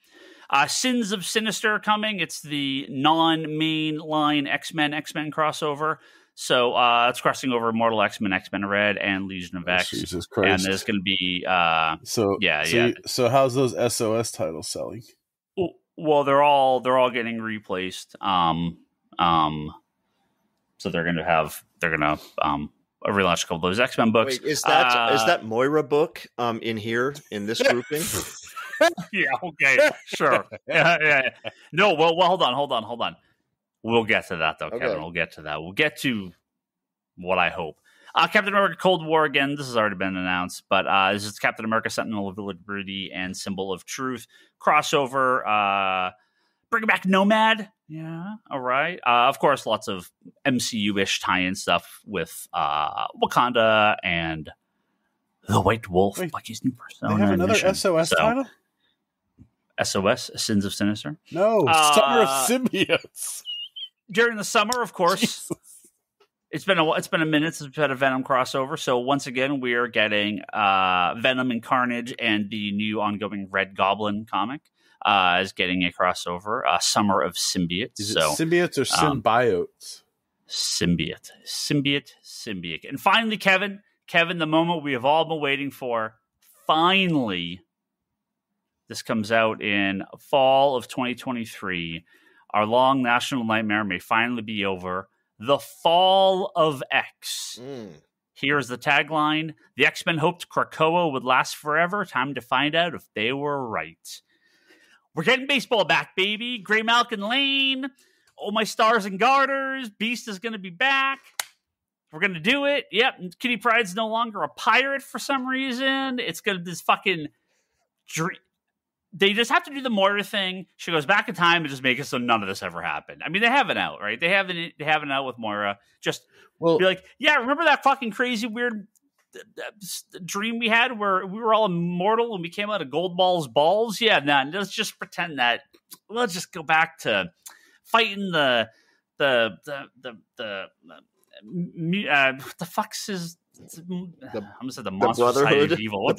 Sins of Sinister coming. It's the non-main line X-Men crossover. So it's crossing over Immortal X-Men, X-Men Red, and Legion of X. Jesus Christ. And there's going to be So how's those SOS titles selling? Well, they're all getting replaced. So they're going to relaunch a couple of those X-Men books. Wait, is that Moira book in here in this grouping? Yeah. Okay. Sure. Yeah. No. Well. Hold on. We'll get to that though, Okay. Kevin. We'll get to that. We'll get to what I hope. Captain America: Cold War again. This has already been announced, but this is Captain America: Sentinel of Liberty and Symbol of Truth crossover. Bring back Nomad. Yeah. All right. Of course, lots of MCU-ish tie-in stuff with Wakanda and the White Wolf, Bucky's new persona. They have another SOS title? SOS, Sins of Sinister. No, Summer of Symbiotes. During the summer, of course. Jesus. It's been a minute since we've had a Venom crossover, so once again we are getting Venom and Carnage, and the new ongoing Red Goblin comic is getting a crossover. Summer of Symbiotes. Is it symbiotes or symbiotes? Symbiote. And finally, Kevin, the moment we have all been waiting for. Finally, this comes out in fall of 2023. Our long national nightmare may finally be over. The Fall of X. Here's the tagline. The X-Men hoped Krakoa would last forever. Time to find out if they were right. We're getting baseball back, baby. Gray Malkin Lane. Oh, my stars and garters. Beast is going to be back. We're going to do it. Yep. Kitty Pryde's no longer a pirate for some reason. It's going to this fucking dream. They just have to do the Moira thing. She goes back in time and just make it so none of this ever happened. I mean, they have it out, right? They have it out with Moira. Just be like, yeah, remember that fucking crazy, weird dream we had where we were all immortal and we came out of Gold Ball's balls? Yeah, let's just pretend that. Let's just go back to fighting the fuck's his... I'm gonna say the Monster Society of Evil. The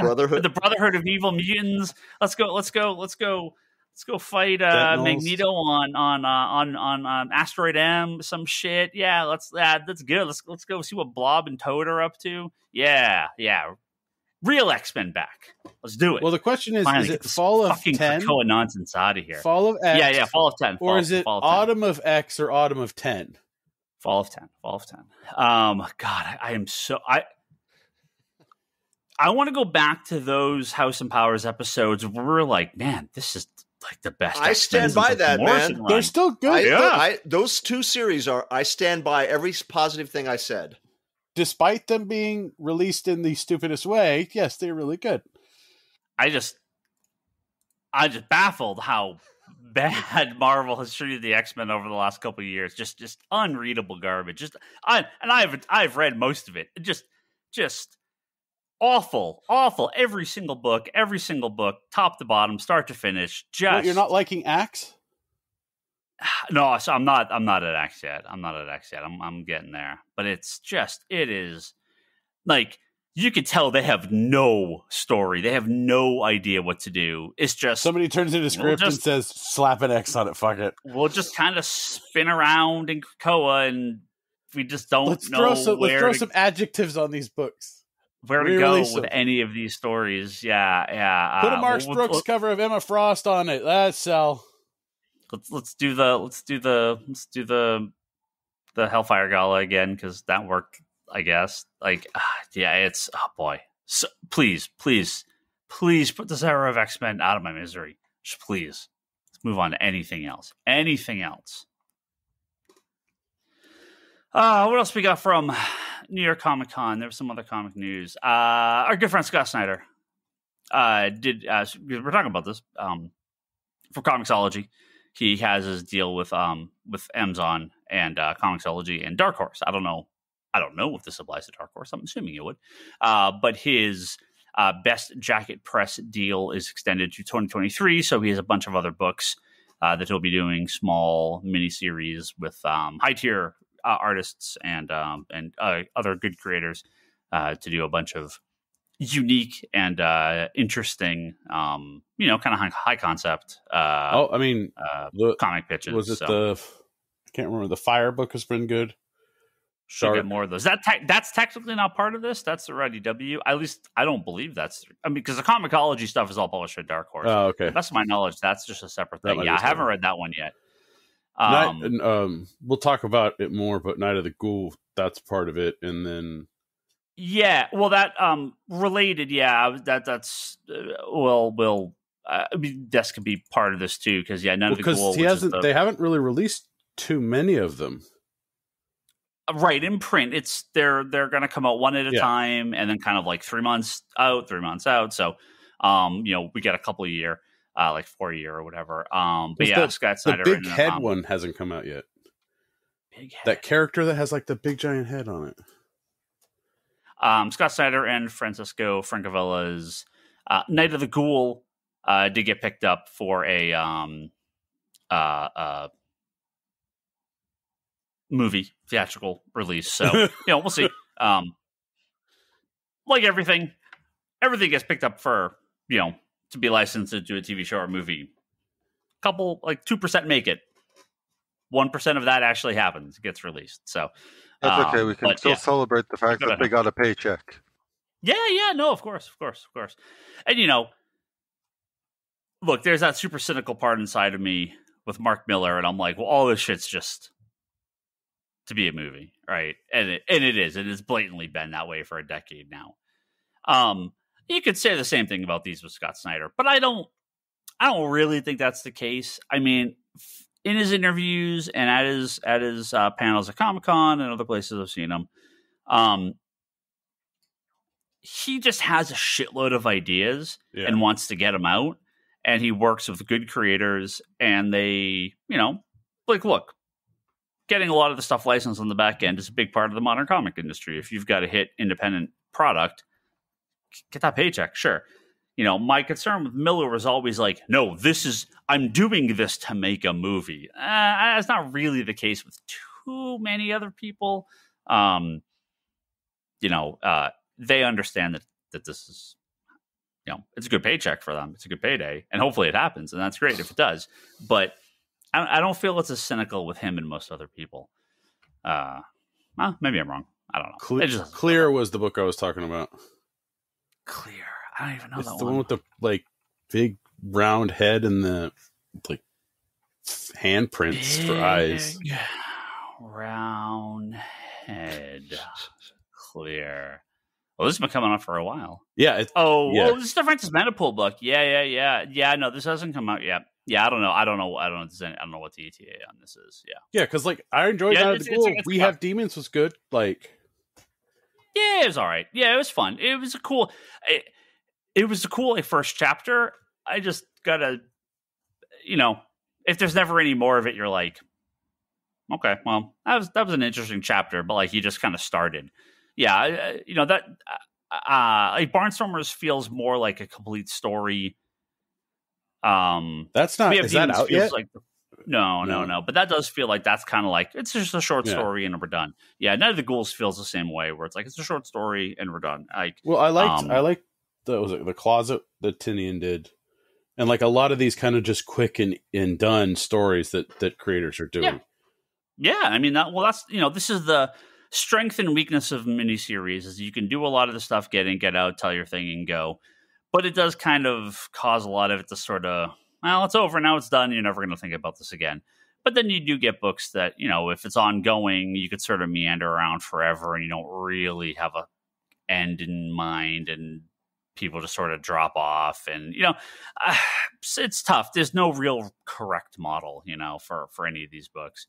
Brotherhood of Evil Mutants. Let's go fight Magneto on Asteroid M. Some shit. Yeah, that's good. Let's go see what Blob and Toad are up to. Yeah. Real X-Men back. Let's do it. Well, the question is it Fall of 10? Krakoa nonsense out of here. Fall of X. Yeah, Fall of 10. Or is it Autumn of X or Autumn of 10? Fall of 10. God, I am so... I want to go back to those House and Powers episodes where we're like, man, this is like the best. I stand by that, man. They're still good. Those two series I stand by every positive thing I said. Despite them being released in the stupidest way, yes, they're really good. I just baffled how bad Marvel has treated the X-Men over the last couple of years. Just unreadable garbage. I've read most of it. Just awful. Every single book, top to bottom, start to finish. Just you're not liking Axe? No, so I'm not at Axe yet. I'm getting there, but it is like you could tell they have no story. They have no idea what to do. It's just somebody turns in a script and says, "Slap an X on it." Fuck it. We'll just kind of spin around in Krakoa, and we just don't let's know let's throw some adjectives on these books. Where to go with any of these stories? Yeah. Put a Mark Brooks cover of Emma Frost on it. That's sell. Let's do the Hellfire Gala again, because that worked, I guess. Like, it's boy. So, please put this era of X-Men out of my misery. Just please. Let's move on to anything else. What else we got from New York Comic Con? There was some other comic news. Our good friend Scott Snyder we're talking about this for Comixology. He has his deal with Amazon and Comixology and Dark Horse. I don't know if this applies to Dark Horse. I'm assuming it would. But his Best Jackett Press deal is extended to 2023, so he has a bunch of other books that he'll be doing, small miniseries with high-tier artists and other good creators to do a bunch of unique and interesting, kind of high concept. Comic pitches. Was it I can't remember. The Fire book has been good. Should get more of those. That's technically not part of this. That's the IDW. At least I don't believe that's. I mean, because the Comixology stuff is all published at Dark Horse. Oh, okay. That's my knowledge. That's just a separate thing. Yeah, I haven't read that one yet. We'll talk about it more, but Night of the Ghoul, that's part of it, and then that related, that's I mean, this could be part of this too, because Night of the Ghoul, they haven't really released too many of them. Right, in print, they're going to come out one at a time, and then kind of like 3 months out. So, we get a couple a year, like 4 a year or whatever. Scott Snyder. The big head one hasn't come out yet. Big head. That character that has like the big giant head on it. Scott Snyder and Francisco Francavella's Night of the Ghoul did get picked up for a movie theatrical release. So, we'll see. Like everything gets picked up for, to be licensed into a TV show or movie. Couple, like 2% make it. 1% of that actually happens, gets released. So that's okay. We can still celebrate the fact that they got a paycheck. Yeah. No, of course. And, look, there's that super cynical part inside of me with Mark Miller, and I'm like, well, all this shit's just to be a movie, right? And it is. It has blatantly been that way for a decade now. You could say the same thing about these with Scott Snyder, but I don't really think that's the case. I mean, in his interviews and at his panels at Comic-Con and other places I've seen him, he just has a shitload of ideas and wants to get them out. And he works with good creators, and they, look, getting a lot of the stuff licensed on the back end is a big part of the modern comic industry. If you've got a hit independent product, get that paycheck, sure. My concern with Miller was always like, no, I'm doing this to make a movie. That's not really the case with too many other people. They understand that this is, it's a good paycheck for them. It's a good payday, and hopefully it happens, and that's great if it does. But I don't feel it's as cynical with him and most other people. Maybe I'm wrong. I don't know. Clear was the book I was talking about. Clear. I don't even know it's the one with the big round head and the handprints for eyes. Round head. Clear. Well, this has been coming up for a while. Yeah. This is the Francis Manipool book. Yeah. No, this hasn't come out yet. Yeah, I don't know. I don't know what the ETA on this is. Yeah. Yeah, because I enjoyed Night of the Ghoul. We Have Demons was good. Yeah, it was all right. Yeah, it was fun. It was a cool. It was a cool first chapter. I just gotta, if there's never any more of it, you're like, okay, well, that was an interesting chapter, but he just kind of started. Yeah, Barnstormers feels more like a complete story. That's not. Is that out yet? No. But that does feel like that's kind of like it's just a short Yeah. story and we're done. Yeah, none of the Ghouls feels the same way where it's like it's a short story and we're done. Like, well, I liked the closet that Tinian did, and like a lot of these kind of just quick and done stories that creators are doing. Yeah, I mean that's this is the strength and weakness of miniseries is you can do a lot of the stuff, get in, get out, tell your thing, and go. But it does kind of cause a lot of it to sort of, well, it's over now, it's done. You're never going to think about this again. But then you do get books that, if it's ongoing, you could sort of meander around forever and you don't really have a end in mind and people just sort of drop off. And, it's tough. There's no real correct model, for any of these books.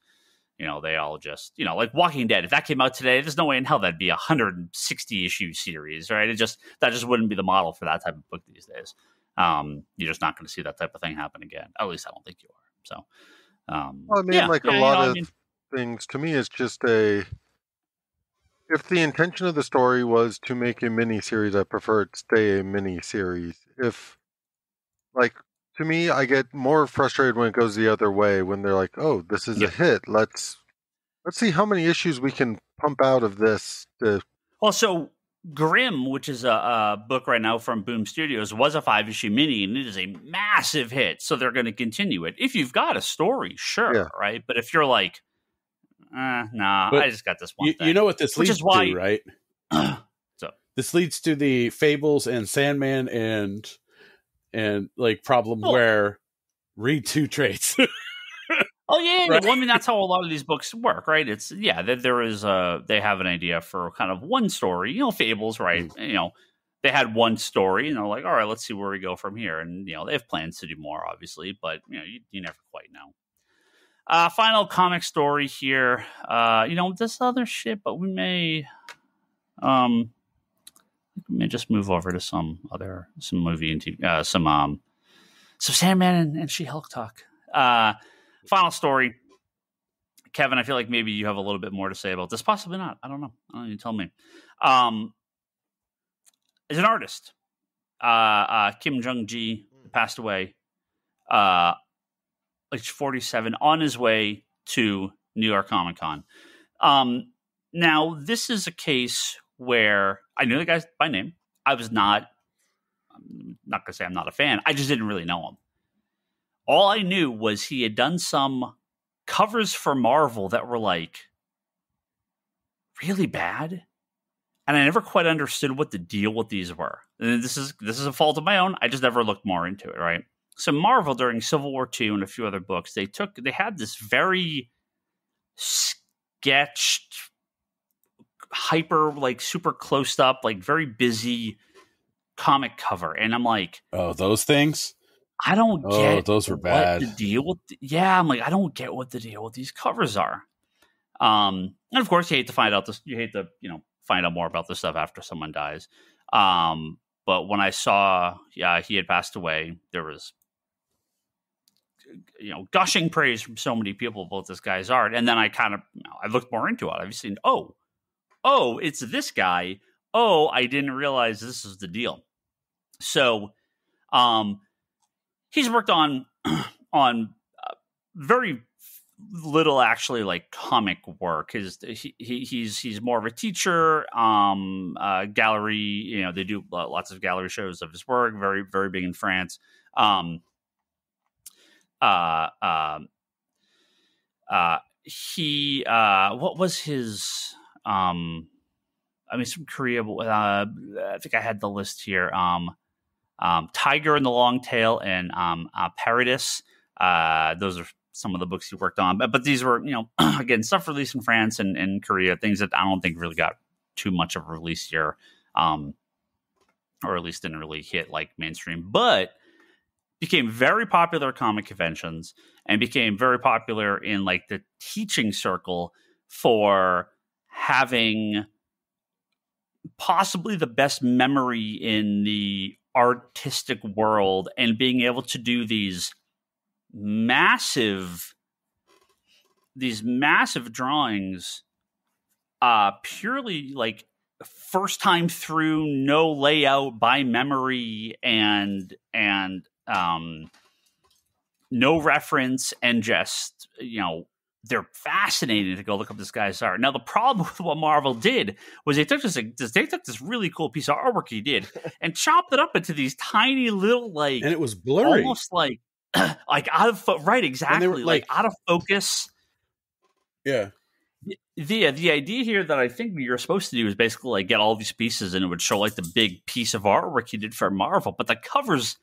They all just, like Walking Dead. If that came out today, there's no way in hell that'd be a 160 issue series, right? That just wouldn't be the model for that type of book these days. You're just not going to see that type of thing happen again. At least I don't think you are. So, a lot of things to me is just if the intention of the story was to make a mini series, I prefer it stay a mini series. To me, I get more frustrated when it goes the other way, when they're like, oh, this is a hit. Let's see how many issues we can pump out of this. So Grimm, which is a book right now from Boom Studios, was a 5-issue mini, and it is a massive hit. So they're going to continue it. If you've got a story, sure, right? But if you're like, nah, I just got this one thing. You know what this leads to, right? So this leads to the Fables and Sandman and like problem where read 2 trades. Oh yeah, right? Well, I mean that's how a lot of these books work, right? It's there is they have an idea for kind of one story, Fables, right? They had one story, and they're like, all right, let's see where we go from here, and they have plans to do more, obviously, but you never quite know. Final comic story here, this other shit, but we may just move over to some movie and TV, some Sandman and She-Hulk talk. Final story, Kevin. I feel like maybe you have a little bit more to say about this. Possibly not. I don't know. You tell me. As an artist, Kim Jung Gi passed away. Like 47, on his way to New York Comic Con. Now this is a case where I knew the guy by name. I'm not going to say I'm not a fan. I just didn't really know him. All I knew was he had done some covers for Marvel that were like really bad. And I never quite understood what the deal with these were. And this is a fault of my own. I just never looked more into it, right? So Marvel during Civil War II and a few other books, they had this very sketched, hyper, like super close up, like very busy comic cover, and I'm like, oh, those things. I don't get. Those were bad. The deal with, I'm like, I don't get what the deal with these covers are. And of course, you hate to find out this. You hate to find out more about this stuff after someone dies. But when I saw, he had passed away, there was gushing praise from so many people about this guy's art, and then I kind of I looked more into it. I've seen, oh, it's this guy. Oh, I didn't realize this is the deal. So, he's worked on very little actually like comic work. He's more of a teacher, gallery. They do lots of gallery shows of his work. Very, very big in France. He what was his some Korea. I think I had the list here. Tiger and the Long Tail and Paradis. Those are some of the books he worked on, but these were, again, stuff released in France and Korea, things that I don't think really got too much of a release here, or at least didn't really hit like mainstream, but became very popular at comic conventions and became very popular in like the teaching circle for having possibly the best memory in the artistic world and being able to do these massive drawings purely like first time through, no layout, by memory, and no reference, and just, they're fascinating to go look up this guy's art. Now, the problem with what Marvel did was they took this really cool piece of artwork he did and chopped it up into these tiny little, and it was blurry, almost like out of right, exactly, like out of focus. Yeah. The idea here that I think you're supposed to do is basically get all these pieces, and it would show the big piece of artwork he did for Marvel, but the covers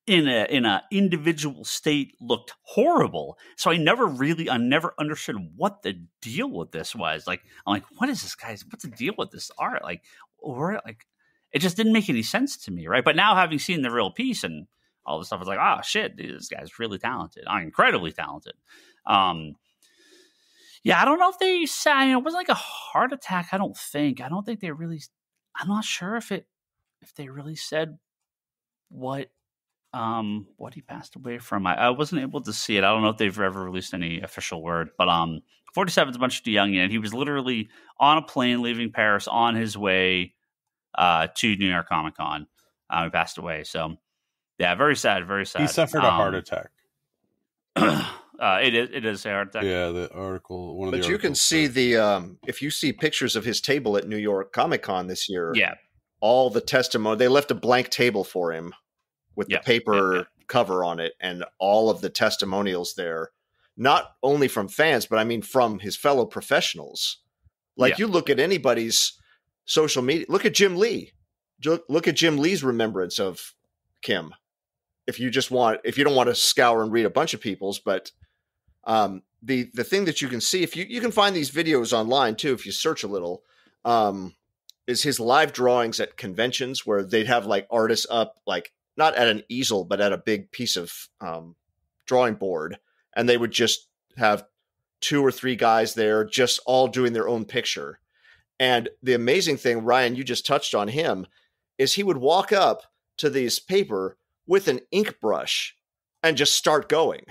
in a individual state looked horrible. So I never understood what the deal with this was. I'm like, what is this guy's? What's the deal with this art? It just didn't make any sense to me, right? But now, having seen the real piece and all this stuff, it's like, oh shit, dude, this guy's really talented. Incredibly talented. Yeah, I don't know if they said it wasn't a heart attack. I don't think they really. I'm not sure if they really said what he passed away from. I wasn't able to see it. I don't know if they've ever released any official word. But 47 is a bunch too young, and he was literally on a plane leaving Paris on his way to New York Comic Con. He passed away. So yeah, very sad. Very sad. He suffered a heart attack. It is a heart attack. Yeah, the article. But you can see the if you see pictures of his table at New York Comic Con this year. Yeah, all the testimony. They left a blank table for him with the paper cover on it, and all of the testimonials there, not only from fans, but I mean from his fellow professionals. You look at anybody's social media. Look at Jim Lee. Look at Jim Lee's remembrance of Kim. If you don't want to scour and read a bunch of people's, but the thing that you can see, if you can find these videos online too, if you search a little, is his live drawings at conventions where they'd have artists up, not at an easel, but at a big piece of drawing board. And they would just have 2 or 3 guys there just all doing their own picture. And the amazing thing, Ryan, you just touched on him, is he would walk up to this paper with an ink brush and just start going.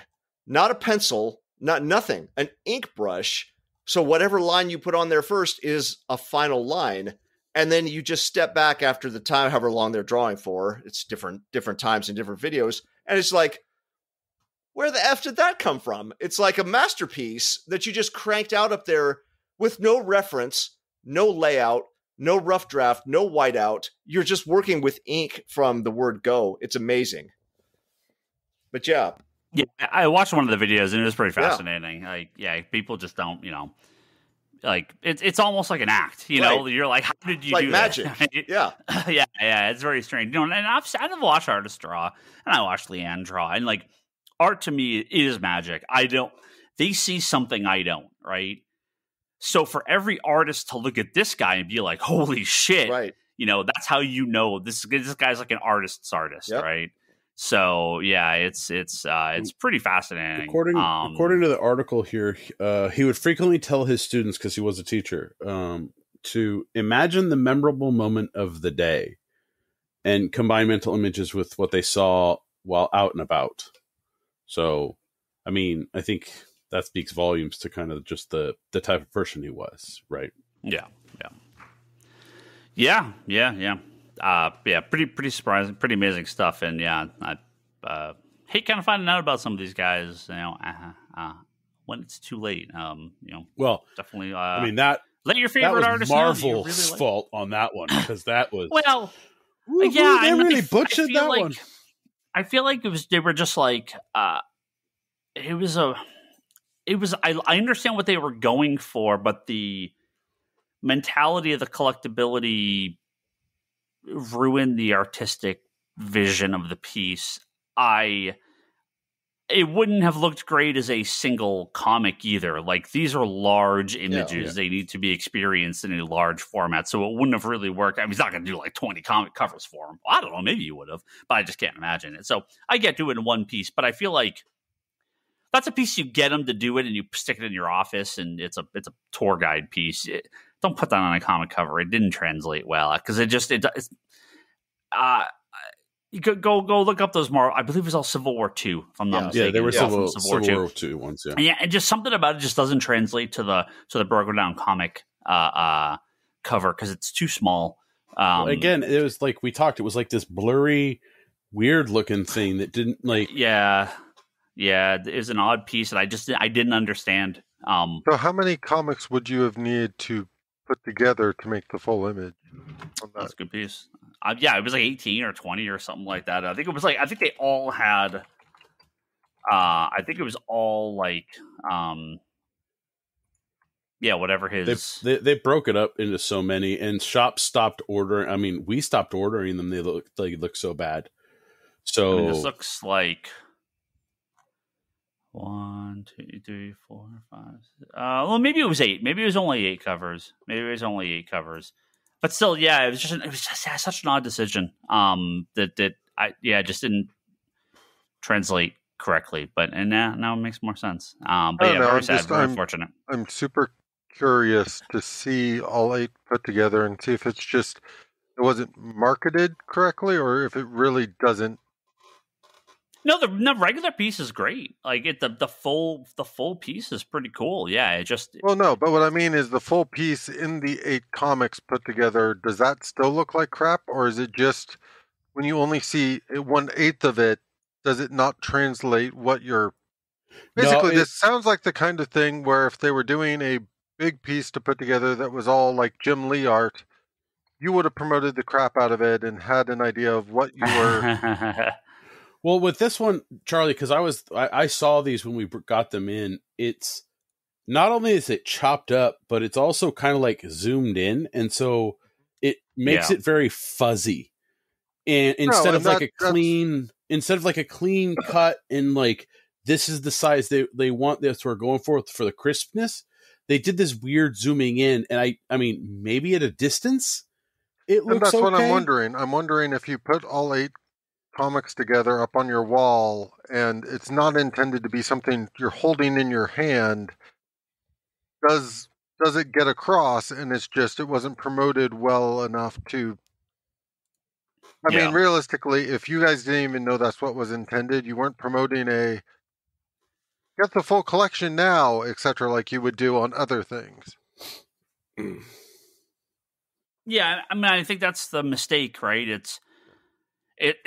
Not a pencil, nothing, an ink brush. So whatever line you put on there first is a final line. And then you just step back after the time, however long they're drawing for. It's different times in different videos. And it's where the F did that come from? It's like a masterpiece that you just cranked out up there with no reference, no layout, no rough draft, no whiteout. You're just working with ink from the word go. It's amazing. But yeah. Yeah, I watched one of the videos and it was pretty fascinating. People just don't, it's almost like an act, right. You're like, how did you do magic? That? Yeah, it's very strange. And I've watched artists draw, and I watched Leanne draw, and art to me is magic. They see something I don't, right? So for every artist to look at this guy and be like, holy shit, right? That's how this guy's like an artist's artist, yep. Right? So yeah, it's pretty fascinating. According to the article here, he would frequently tell his students, because he was a teacher, to imagine the memorable moment of the day and combine mental images with what they saw while out and about. So, I mean, I think that speaks volumes to kind of just the type of person he was, right? Yeah. Pretty surprising, pretty amazing stuff, and I hate kind of finding out about some of these guys, when it's too late. Well, definitely. I mean that. Let your favorite that was artist Marvel's fault on that one, because that was they really butchered that one. I feel like they were just I understand what they were going for, but the mentality of the collectability ruined the artistic vision of the piece. It wouldn't have looked great as a single comic either. These are large images. Yeah. They need to be experienced in a large format. So it wouldn't have really worked. I mean, he's not going to do 20 comic covers for him. I don't know. Maybe you would have, but I just can't imagine it. So I get to it in one piece, but I feel like that's a piece you get him to do it and you stick it in your office, and it's a tour guide piece. Don't put that on a comic cover. It didn't translate well because you could go look up those more. I believe it was all Civil War II, if I'm not mistaken. Yeah, they were Civil War II ones. Yeah, and just something about it just doesn't translate to the broken down comic cover because it's too small. Again, it was like we talked. It was like this blurry, weird looking thing that didn't Yeah. Yeah, it was an odd piece that I didn't understand. So how many comics would you have needed to put together to make the full image on that? That's a good piece. Yeah, it was like 18 or 20 or something like that. I think they all had. I think it was all like, yeah, whatever his. They broke it up into so many, and shops stopped ordering. I mean, we stopped ordering them. They look so bad. So I mean, this looks like 1, 2, 3, 4, 5. Well, maybe it was 8. Maybe it was only 8 covers. But still, yeah, it was just such an odd decision. That I just didn't translate correctly. But now it makes more sense. But yeah, very sad, very unfortunate. I'm super curious to see all 8 put together and see if it's just it wasn't marketed correctly or if it really doesn't. No, the regular piece is great. Like the full piece is pretty cool. Yeah, it just well, no, but what I mean is the full piece in the 8 comics put together. Does that still look like crap, or is it just when you only see 1/8 of it? Does it not translate what you're basically? This sounds like the kind of thing where if they were doing a big piece to put together that was all like Jim Lee art, you would have promoted the crap out of it and had an idea of what you were. Well, with this one, Charlie, because I saw these when we got them in. It's not only is it chopped up, but it's also kind of like zoomed in, and so it makes it very fuzzy. And instead of like a clean cut and like this is the size they want this, we're going for the crispness. They did this weird zooming in, and I mean maybe at a distance it looks. And that's what I'm wondering. I'm wondering if you put all 8 comics together up on your wall and it's not intended to be something you're holding in your hand, does it get across and it's just it wasn't promoted well enough to I mean realistically, if you guys didn't even know that's what was intended, you weren't promoting a get the full collection now, etc., like you would do on other things. Yeah, I mean I think that's the mistake, right? It's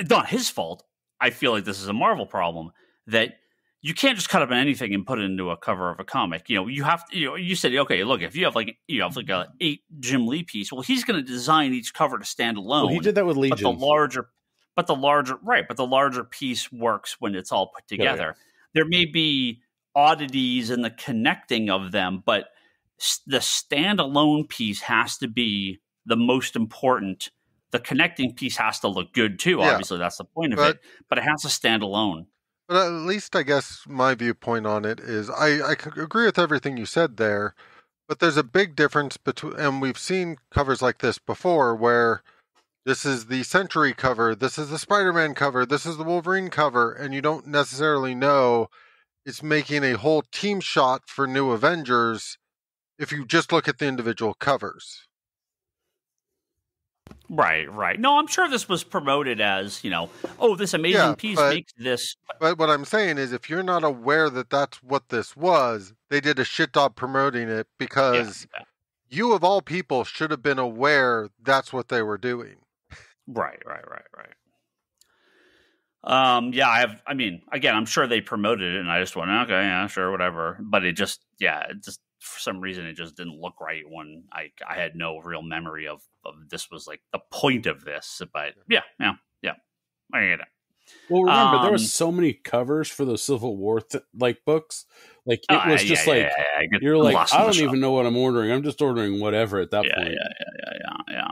not his fault. I feel like this is a Marvel problem that you can't just cut up anything and put it into a cover of a comic. You know, you have to. You know, you said, okay, look, if you have like a 8 Jim Lee piece, well, he's going to design each cover to stand alone. Well, he did that with Legion. But the larger piece works when it's all put together. Yeah. There may be oddities in the connecting of them, but the standalone piece has to be the most important. The connecting piece has to look good too. Yeah. Obviously, that's the point of it. But it has to stand alone. But at least I guess my viewpoint on it is I agree with everything you said there. But there's a big difference between, and we've seen covers like this before, where this is the Century cover, this is the Spider-Man cover, this is the Wolverine cover, and you don't necessarily know it's making a whole team shot for New Avengers if you just look at the individual covers. Right. No, I'm sure this was promoted as, this amazing piece makes this. But what I'm saying is if you're not aware that that's what this was, they did a shit job promoting it because you of all people should have been aware that's what they were doing. Right. Again, I'm sure they promoted it and I just went, okay, yeah, sure, whatever. But it just for some reason, it just didn't look right when I had no real memory of this was like the point of this. But yeah, I get it. Well, remember, there was so many covers for those Civil War books. Like it was just you're like, I don't even know what I'm ordering. I'm just ordering whatever at that point. Yeah.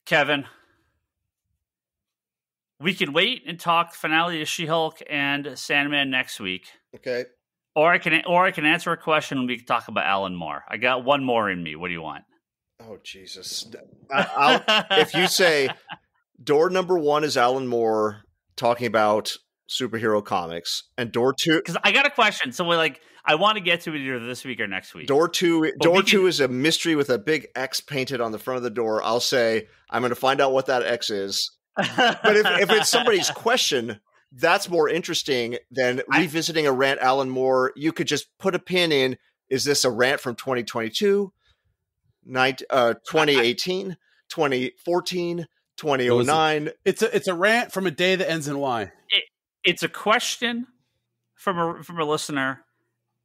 Kevin, we can wait and talk finale of She-Hulk and Sandman next week. Okay. Or I can answer a question and we can talk about Alan Moore. I got one more in me. What do you want? Oh, Jesus. If you say door number 1 is Alan Moore talking about superhero comics, and door 2... Because I got a question. So I want to get to it either this week or next week. Door 2 is a mystery with a big X painted on the front of the door. I'll say, I'm going to find out what that X is. But if it's somebody's question... That's more interesting than revisiting a rant, Alan Moore. You could just put a pin in, is this a rant from 2022, 2018, 2014, 2009? It's a rant from a day that ends in Y. It's a question from a listener.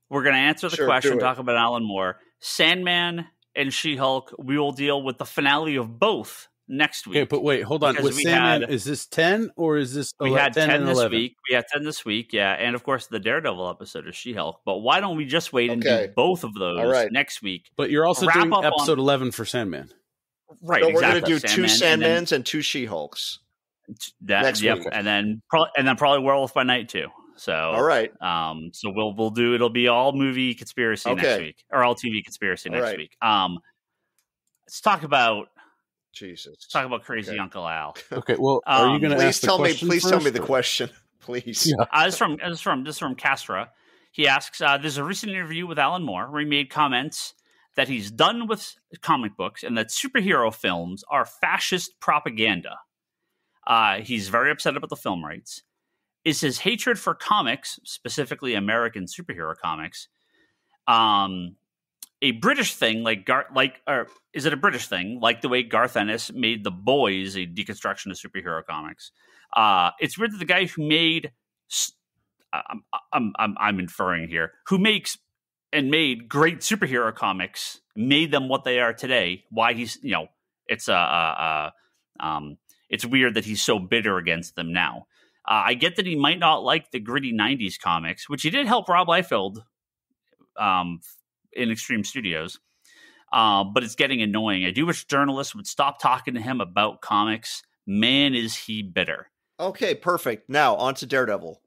We're going to answer the Sure, question, do it. talk about Alan Moore. Sandman and She-Hulk, we will deal with the finale of both next week. Okay, but wait, hold on. Because With Sandman, is this 10 or is this we had 10 and this 11? week. We had 10 this week, yeah. And of course, the Daredevil episode is She-Hulk. But why don't we just wait and Okay. do both of those All right. next week? But you're also Wrap doing up on- episode 11 for Sandman. Right, So exactly. we're going to do two Sandman, Sandmans and two She-Hulks. next next week. week. And then probably Werewolf by Night too. So All right. So we'll do, it'll be all movie conspiracy next Okay. week, or all TV conspiracy All next right. week. Let's talk about Jesus. Crazy Okay. Uncle Al. Okay, well, are you going to Please ask the tell me. question Please tell me first, the or- question. Please. Yeah. This is from Castra. He asks, there's a recent interview with Alan Moore where he made comments that he's done with comic books and that superhero films are fascist propaganda. He's very upset about the film rights. Is his hatred for comics, specifically American superhero comics, a British thing or is it a British thing like the way Garth Ennis made The Boys a deconstruction of superhero comics? It's weird that the guy who made I'm inferring here, who makes and made great superhero comics, made them what they are today. Why he's, it's it's weird that he's so bitter against them now. I get that he might not like the gritty 90s comics, which he did help Rob Liefeld in Extreme Studios, but it's getting annoying. I do wish journalists would stop talking to him about comics. Man, is he bitter. Okay, perfect. Now on to Daredevil.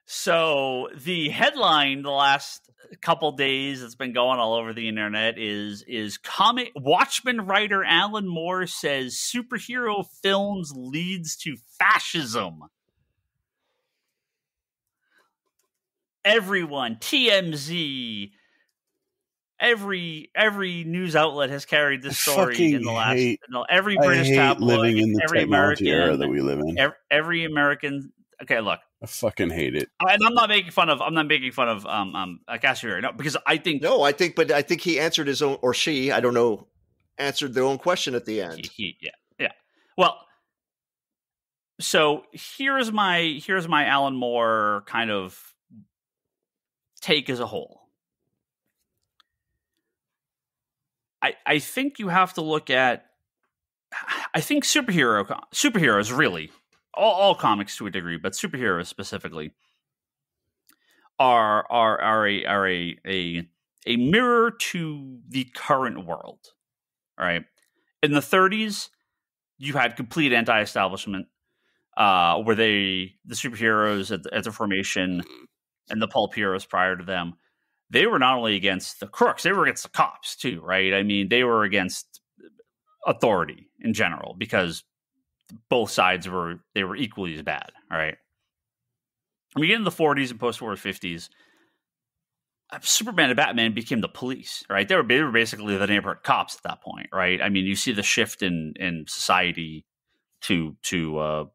So the headline the last couple days that's been going all over the internet is comic Watchmen writer Alan Moore says superhero films leads to fascism. Everyone, TMZ, every news outlet has carried this story in the last. Every British tabloid, living in the every technology American era that we live in. Every American. Okay, look. I fucking hate it. And I'm not making fun of Casper, no, because I think I think he answered his own, or she, I don't know, answered their own question at the end. Yeah. Well, so here's my Alan Moore kind of take as a whole. I think you have to look at. I think superheroes really. All comics to a degree, but superheroes specifically are a mirror to the current world. All right. In the 30s, you had complete anti-establishment, where the superheroes at the formation and the pulp heroes prior to them, they were not only against the crooks, they were against the cops too, right? I mean, they were against authority in general because both sides were equally as bad. All right. We get in the 40s and post-war 50s. Superman and Batman became the police, right? They were basically the neighborhood cops at that point, right? I mean, you see the shift in society to the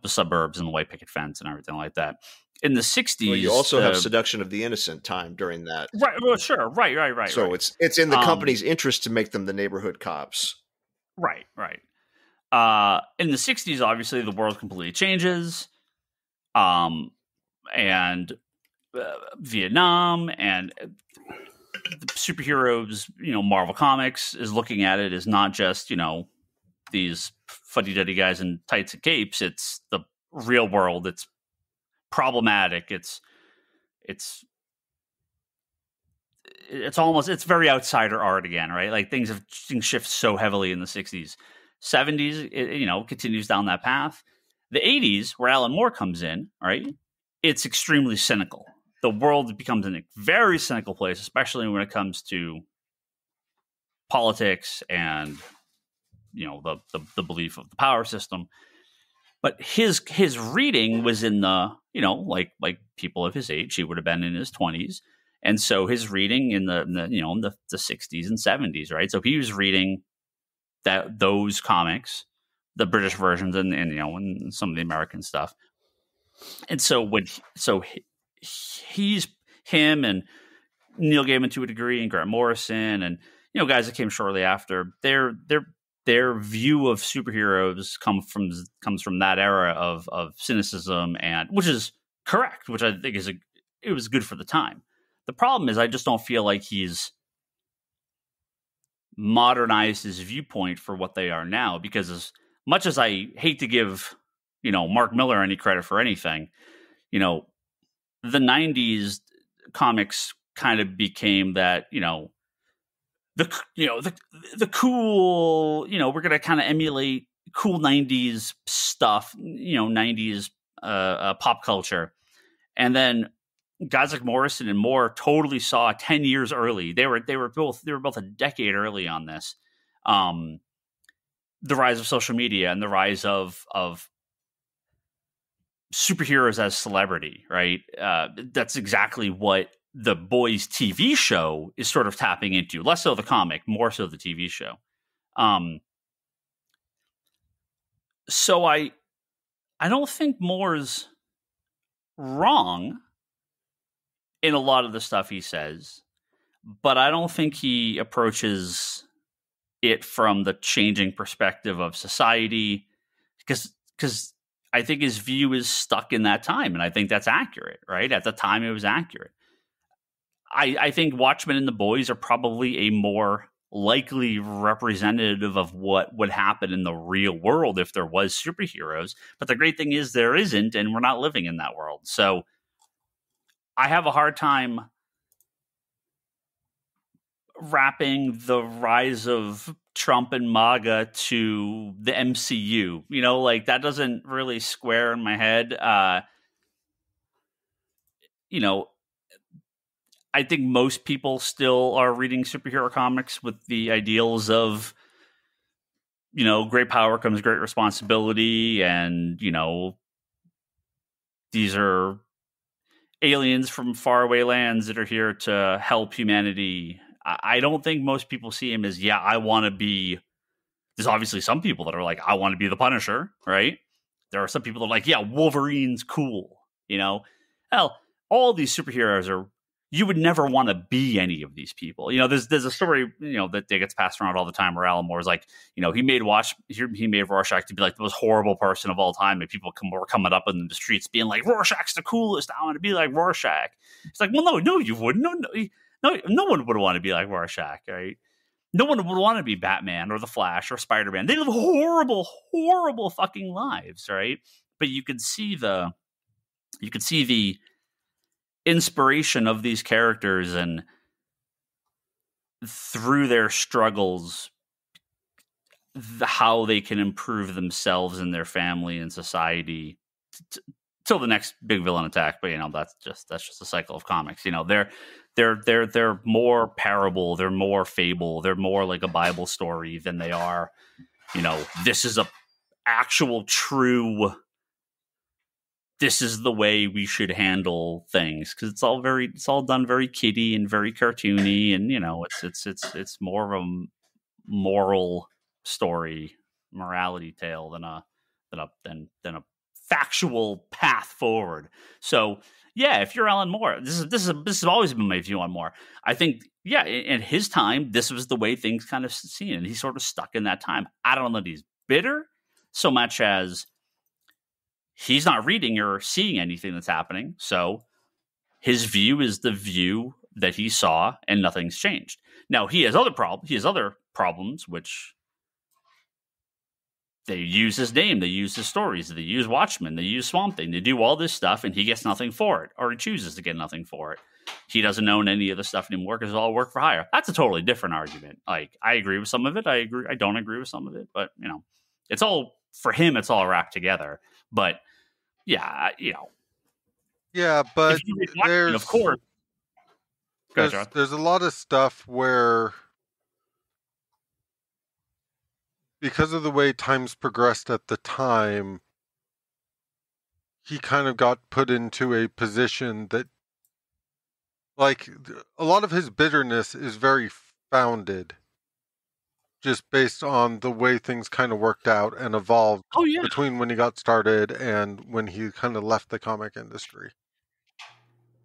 suburbs and the white picket fence and everything like that. In the 60s, Well, you also have seduction of the innocent time during that. Right. Well, sure. Right. So right. it's in the company's interest to make them the neighborhood cops. Right. In the 60s, obviously, the world completely changes. And Vietnam and the superheroes, Marvel Comics is looking at it as not just, these fuddy-duddy guys in tights and capes. It's the real world. It's problematic. It's very outsider art again, right? Like things shift so heavily in the 60s. 70s, it continues down that path. The 80s, where Alan Moore comes in, right? It's extremely cynical. The world becomes a very cynical place, especially when it comes to politics and the belief of the power system. But his reading was in the like people of his age, he would have been in his 20s, and so his reading in the 60s and 70s, right? So he was reading those comics, the British versions, and some of the American stuff. And so he's him and Neil Gaiman to a degree, and Grant Morrison, and guys that came shortly after. They're their view of superheroes comes from that era of cynicism, and which is correct, which I think it was good for the time. The problem is I just don't feel like he's modernized his viewpoint for what they are now, because as much as I hate to give, Mark Miller any credit for anything, the 90s comics kind of became that, the cool, we're going to kind of emulate cool 90s stuff, 90s pop culture. And then guys like Morrison and Moore totally saw 10 years early. They were both a decade early on this. The rise of social media and the rise of superheroes as celebrity, right? That's exactly what the Boys TV show is sort of tapping into. Less so the comic, more so the TV show. So I don't think Moore's wrong in a lot of the stuff he says, but I don't think he approaches it from the changing perspective of society, because I think his view is stuck in that time, and I think that's accurate, right? At the time, it was accurate. I think Watchmen and the Boys are probably a more likely representative of what would happen in the real world if there was superheroes. But the great thing is there isn't, and we're not living in that world. So I have a hard time wrapping the rise of Trump and MAGA to the MCU. Like that doesn't really square in my head. I think most people still are reading superhero comics with the ideals of, great power comes great responsibility. And, these are aliens from faraway lands that are here to help humanity. I don't think most people see him as, I want to be. There's obviously some people that are like, I want to be the Punisher, right? There are some people that are like, Wolverine's cool, Hell, all these superheroes are. You would never want to be any of these people. There's a story, that gets passed around all the time where Alan Moore is like, he made Rorschach to be like the most horrible person of all time. And people were coming up in the streets being like, Rorschach's the coolest. I want to be like Rorschach. It's like, well, no, you wouldn't. No one would want to be like Rorschach, right? No one would want to be Batman or the Flash or Spider-Man. They live horrible, horrible fucking lives, right? But you could see the inspiration of these characters, and through their struggles, how they can improve themselves and their family and society till the next big villain attack. But that's just a cycle of comics. They're more parable, they're more fable, they're more like a Bible story than they are, this is a actual true. This is the way we should handle things, because it's all done very kiddie and very cartoony, and it's more of a moral story, morality tale than a factual path forward. So if you're Alan Moore, this has always been my view on Moore. I think in his time this was the way things kind of seen, and he's sort of stuck in that time. I don't know that he's bitter so much as he's not reading or seeing anything that's happening. So his view is the view that he saw, and nothing's changed. Now he has other problems, which they use his name, they use his stories, they use Watchmen, they use Swamp Thing, they do all this stuff, and he gets nothing for it, or he chooses to get nothing for it. He doesn't own any of the stuff anymore because it's all work for hire. That's a totally different argument. Like, I agree with some of it. I don't agree with some of it, but it's all for him. It's all wrapped together. But yeah, but there's, of course, there's a lot of stuff where, because of the way times progressed at the time, he kind of got put into a position that, like, a lot of his bitterness is very founded, just based on the way things kind of worked out and evolved between when he got started and when he kind of left the comic industry.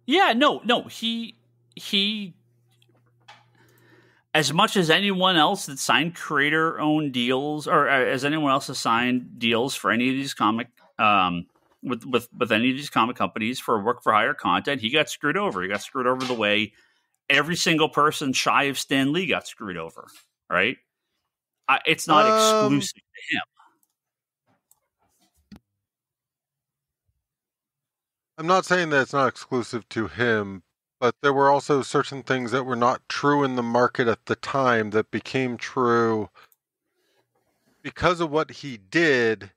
Yeah, no, he as much as anyone else that signed creator-owned deals, or as anyone else has signed deals for any of these comic, with any of these comic companies for work for hire content, he got screwed over. He got screwed over the way every single person shy of Stan Lee got screwed over. Right? It's not exclusive to him. I'm not saying that it's not exclusive to him, but there were also certain things that were not true in the market at the time that became true because of what he did.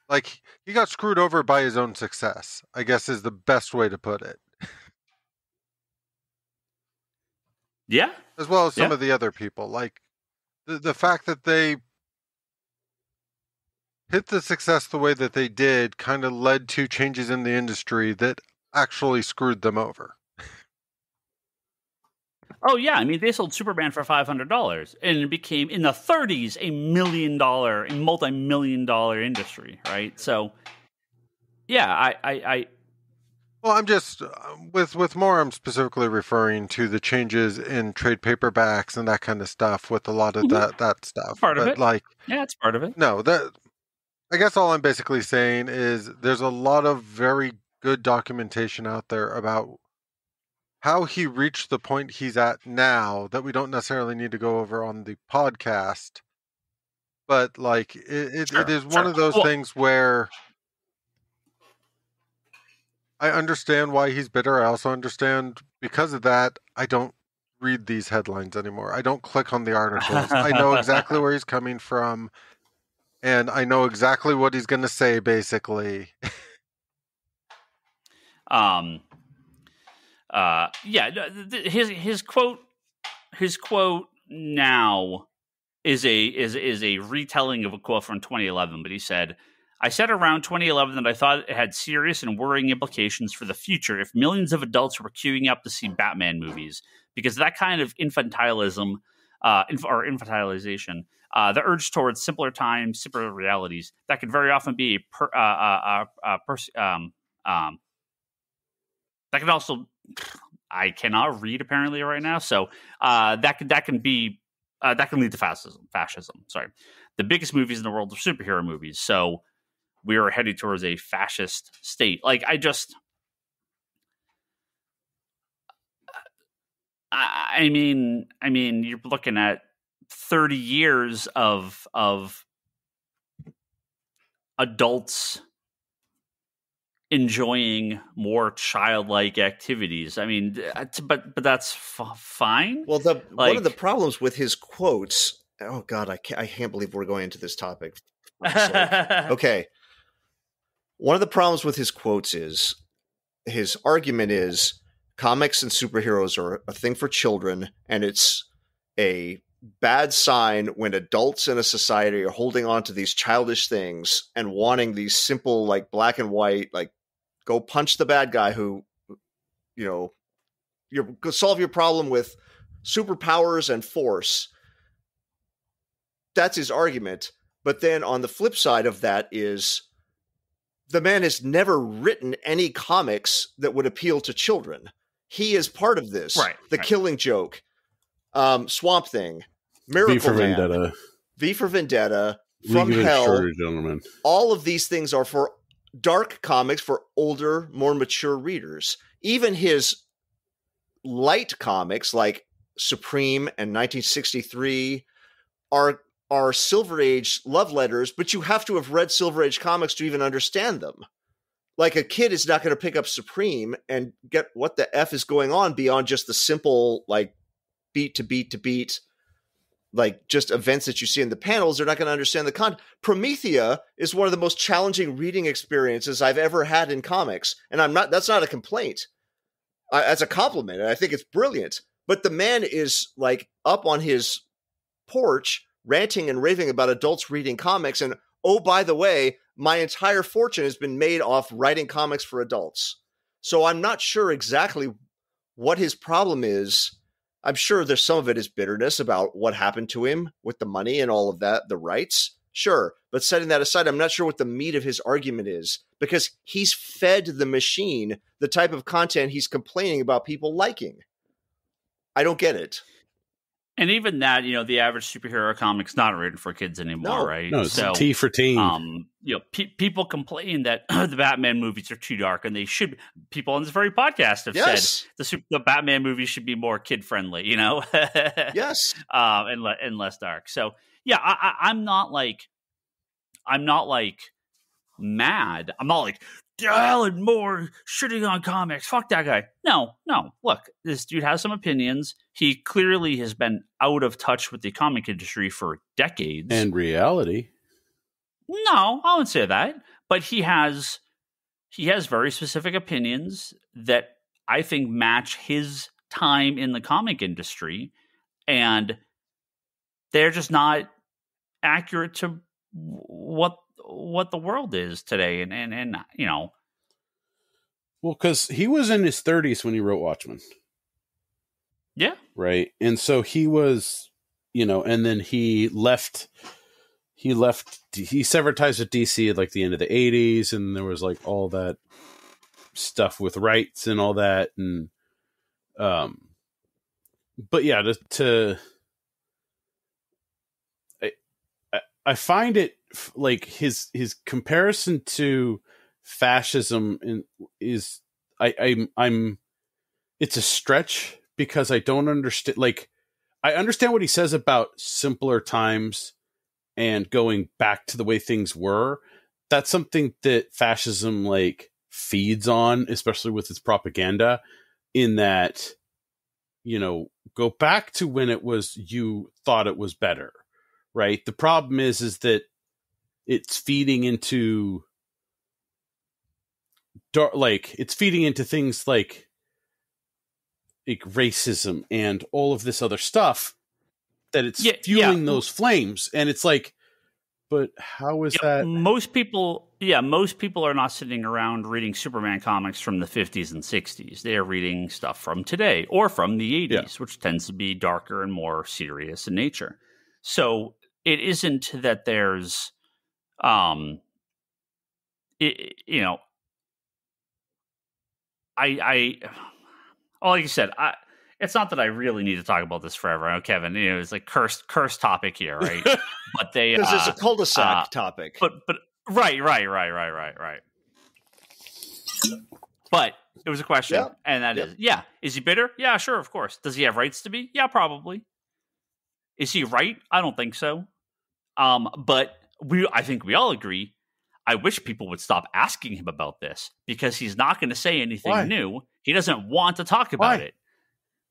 Like, he got screwed over by his own success, I guess is the best way to put it. Yeah. As well as some of the other people. Like, the fact that they hit the success the way that they did kind of led to changes in the industry that actually screwed them over. Oh, yeah. I mean, they sold Superman for $500, and it became, in the 30s, a multi-million-dollar industry, right? So, yeah, Well, I'm just, with more, I'm specifically referring to the changes in trade paperbacks and that kind of stuff with a lot of that stuff. Part of it. Like, yeah, it's part of it. No, I guess all I'm basically saying is there's a lot of very good documentation out there about how he reached the point he's at now that we don't necessarily need to go over on the podcast. But, like, it is one of those things where I understand why he's bitter. I also understand, because of that, I don't read these headlines anymore. I don't click on the articles. I know exactly where he's coming from, and I know exactly what he's going to say, basically. His quote now is a retelling of a quote from 2011, but he said, "I said around 2011 that I thought it had serious and worrying implications for the future if millions of adults were queuing up to see Batman movies, because that kind of infantilization, the urge towards simpler times, simpler realities, that could very often be that can also, I cannot read apparently right now, so that can lead to fascism. Sorry, the biggest movies in the world are superhero movies, so we are headed towards a fascist state. Like, I mean, you're looking at 30 years of adults enjoying more childlike activities. I mean, but that's fine. Well, one of the problems with his quotes. Oh God, I can't believe we're going into this topic. Okay. One of the problems with his quotes is his argument is comics and superheroes are a thing for children, and it's a bad sign when adults in a society are holding on to these childish things and wanting these simple, like, black and white, like, go punch the bad guy who, you solve your problem with superpowers and force. That's his argument. But then on the flip side of that is the man has never written any comics that would appeal to children. He is part of this. Right. The Killing Joke, Swamp Thing, Miracle Man, V for Vendetta, From Hell. All of these things are for dark comics for older, more mature readers. Even his light comics like Supreme and 1963 are Silver Age love letters, but you have to have read Silver Age comics to even understand them. Like, a kid is not going to pick up Supreme and get what the F is going on beyond just the simple, like, beat to beat to beat, like, just events that you see in the panels. They're not going to understand the content. Promethea is one of the most challenging reading experiences I've ever had in comics. And that's not a complaint. That's a compliment. I think it's brilliant. But the man is, like, up on his porch ranting and raving about adults reading comics. And, oh, by the way, my entire fortune has been made off writing comics for adults. So I'm not sure exactly what his problem is. I'm sure there's some of it is bitterness about what happened to him with the money and all of that, the rights. Sure. But setting that aside, I'm not sure what the meat of his argument is, because he's fed the machine the type of content he's complaining about people liking. I don't get it. And even that, the average superhero comic's not written for kids anymore, right? No, it's T for teen. People complain that the Batman movies are too dark, and they should. People on this very podcast have said the Batman movies should be more kid friendly, Yes, and less dark. So yeah, I'm not like mad. I'm not like Alan Moore shitting on comics. Fuck that guy. No. Look, this dude has some opinions. He clearly has been out of touch with the comic industry for decades. And reality. No, I wouldn't say that. But he has very specific opinions that I think match his time in the comic industry, and they're just not accurate to what the world is today. And Well, because he was in his 30s when he wrote Watchmen. Yeah. Right. And so he was, and then he severed ties with DC at like the end of the 80s, and there was like all that stuff with rights and all that. And, but yeah, I find it like his comparison to fascism is it's a stretch, because I don't understand. Like, I understand what he says about simpler times and going back to the way things were. That's something that fascism like feeds on, especially with its propaganda, in that, go back to when it was, you thought it was better, right? The problem is that it's feeding into it's feeding into things like racism and all of this other stuff, that it's fueling those flames. And it's like, but how is that? Most people are not sitting around reading Superman comics from the 50s and 60s. They are reading stuff from today or from the 80s, which tends to be darker and more serious in nature. So it isn't that there's, like you said, it's not that I really need to talk about this forever. I know, Kevin, it's like cursed topic here, right? But because it's a cul-de-sac topic. But right. But it was a question, and that is he bitter? Yeah, sure, of course. Does he have rights to be? Yeah, probably. Is he right? I don't think so. But I think we all agree. I wish people would stop asking him about this, because he's not going to say anything new. He doesn't want to talk about it.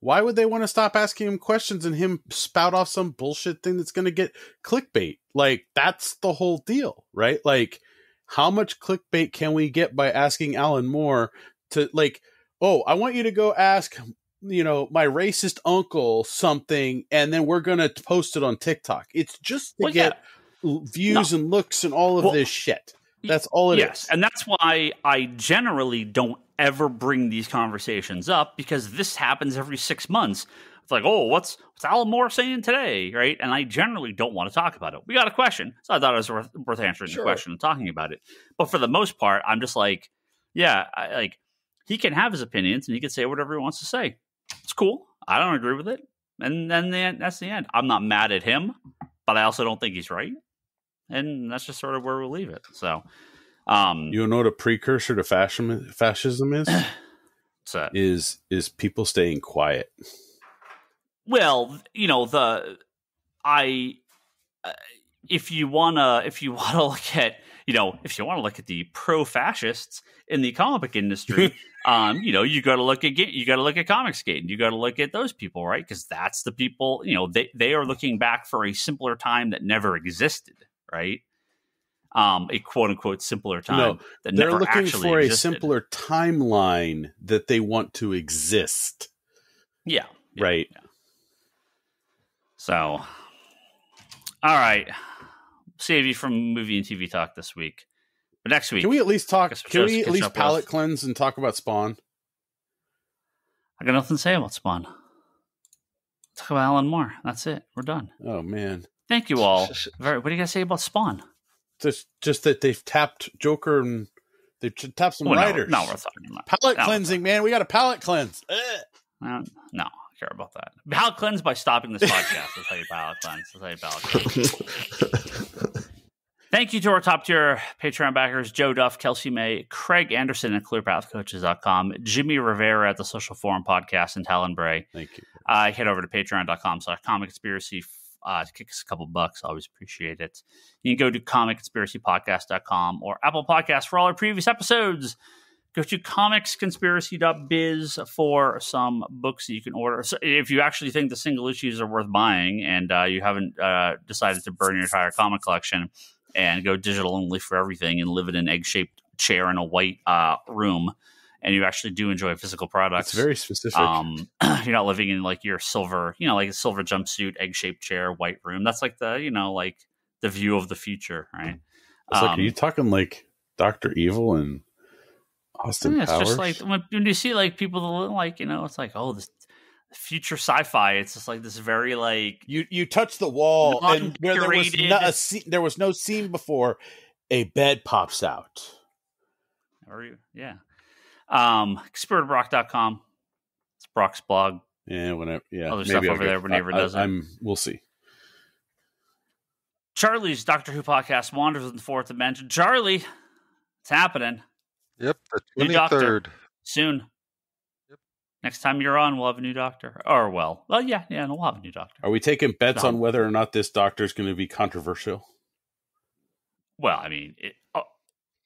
Why would they want to stop asking him questions and him spout off some bullshit thing that's going to get clickbait? Like, that's the whole deal, right? Like, how much clickbait can we get by asking Alan Moore to, like, oh, I want you to go ask, my racist uncle something, and then we're going to post it on TikTok. It's just to get views and looks and all of this shit. That's all it is. And that's why I generally don't ever bring these conversations up, because this happens every 6 months. It's like, oh, what's Alan Moore saying today, right? And I generally don't want to talk about it. We got a question, so I thought it was worth answering the question and talking about it. But for the most part, I'm just like, he can have his opinions and he can say whatever he wants to say. It's cool. I don't agree with it. And then that's the end. I'm not mad at him, but I also don't think he's right. And that's just sort of where we'll leave it. So, you know what a precursor to fascism is? What's that? Is people staying quiet. Well, if you wanna look at, if you want to look at the pro-fascists in the comic book industry, you got to look at Comicsgate, and you got to look at those people, right? Because that's the people, they are looking back for a simpler time that never existed. Right, a quote unquote simpler time that never actually existed. They're looking for a simpler timeline that they want to exist. Yeah. Right. Yeah. So, all right, save you from movie and TV talk this week, but next week, can we at least talk? Can we at least palate cleanse and talk about Spawn? I got nothing to say about Spawn. Talk about Alan Moore. That's it. We're done. Oh man. Thank you all. What do you guys say about Spawn? Just that they've tapped Joker and they've tapped some writers. No, we're talking about palate cleansing, man. We got a palate cleanse. No, care about that. Palate cleanse by stopping this podcast. That's how you palate cleanse. Thank you to our top tier Patreon backers, Joe Duff, Kelsey May, Craig Anderson at ClearPathCoaches.com, Jimmy Rivera at the Social Forum Podcast, and Talon Bray. Thank you. Head over to patreon.com/comicconspiracy to kick us a couple bucks. Always appreciate it. You can go to comicconspiracypodcast.com or Apple Podcasts for all our previous episodes. Go to comicsconspiracy.biz for some books that you can order. So if you actually think the single issues are worth buying and you haven't decided to burn your entire comic collection and go digital only for everything and live in an egg-shaped chair in a white room, and you actually do enjoy physical products. It's very specific. You're not living in like your silver, like a silver jumpsuit, egg-shaped chair, white room. That's like the, like the view of the future, right? It's like, are you talking like Dr. Evil and Austin Powers? It's just like when you see like people like, it's like, oh, this future sci-fi. It's just like this very like you touch the wall and where there was no scene before, a bed pops out. Spiritofbrock.com. It's Brock's blog. Yeah, whenever. Yeah, other stuff over there whenever it does it. We'll see. Charlie's Doctor Who podcast wanders in the fourth dimension. Charlie, it's happening. Yep, the New Doctor 23rd. soon. Yep. Next time you're on, we'll have a new Doctor. Or we'll have a new Doctor. Are we taking bets on whether or not this Doctor is going to be controversial? Well, I mean,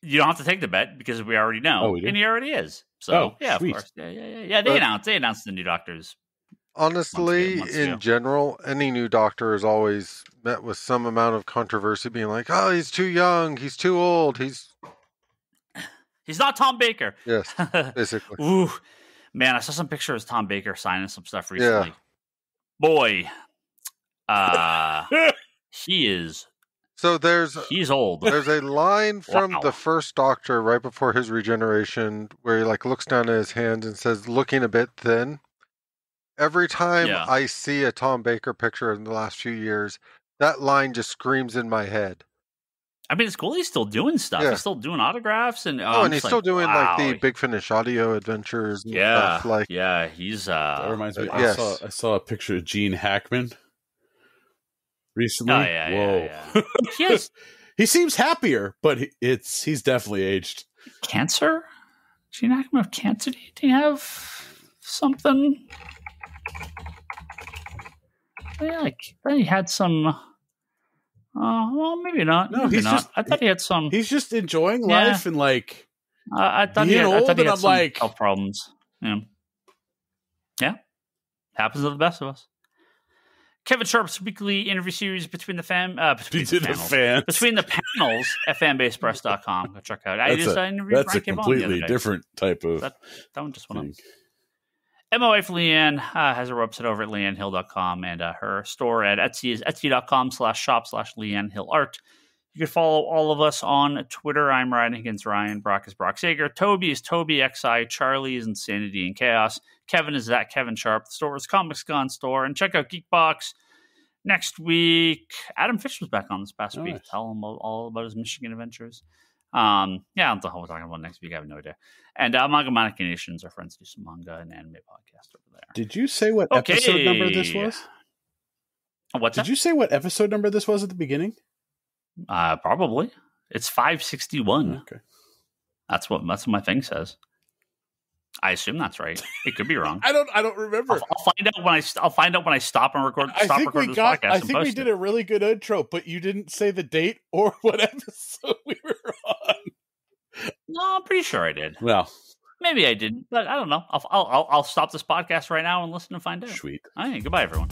you don't have to take the bet because we already know. Oh, we do? And he already is. So, sweet. Of course. Yeah. They announced the new Doctors. Honestly, months ago. in general, any new Doctor is always met with some amount of controversy, being like, "Oh, he's too young. He's too old. He's not Tom Baker." Yes, basically. Ooh, man, I saw some pictures of Tom Baker signing some stuff recently. Yeah. Boy, he is. So he's old. There's a line from Wow. the first Doctor right before his regeneration where he like looks down at his hands and says, "Looking a bit thin." Every time I see a Tom Baker picture in the last few years, that line just screams in my head. I mean, it's cool. He's still doing stuff. Yeah. He's still doing autographs, and and he's still doing like the Big Finish audio adventures. And stuff. Like, he's. That reminds me. yes. I saw a picture of Gene Hackman recently. Oh yeah, Whoa. Yeah. He seems happier, but he's definitely aged. Cancer? Gene Hackman of cancer? Did he have something? Yeah, he had some. Well, maybe not. No, maybe he's not. just. I thought he had some. He's just enjoying life and like. I thought he had some health problems. Yeah, happens to the best of us. Kevin Sharp's weekly interview series between the panels, at fanbasepress.com. Go check out. That's a completely different type of. That one just went up. My wife Leanne has her website over at leannehill.com, and her store at Etsy is etsy.com/shop/leannehillart. You can follow all of us on Twitter. I'm Ryan Higgins, Ryan. Brock is Brock Sager. Toby is Toby XI. Charlie is Insanity and Chaos. Kevin is that Kevin Sharp. The store is Comics Gone Store. And check out Geekbox next week. Adam Fish was back on this past week. Tell him all about his Michigan adventures. I don't know what we're talking about next week. I have no idea. And Manga Mannequin Nations, our friends do some manga and anime podcast over there. Did you say what episode number this was? Did you say what episode number this was at the beginning? Probably. It's 561. Okay. That's what my thing says. I assume that's right. It could be wrong. I don't remember. I'll find out when I stop and record. I think we did a really good intro, but you didn't say the date or what episode we were on. No, I'm pretty sure I did. Well, maybe I didn't, but I don't know. I'll stop this podcast right now and listen and find out. Sweet. All right, goodbye, everyone.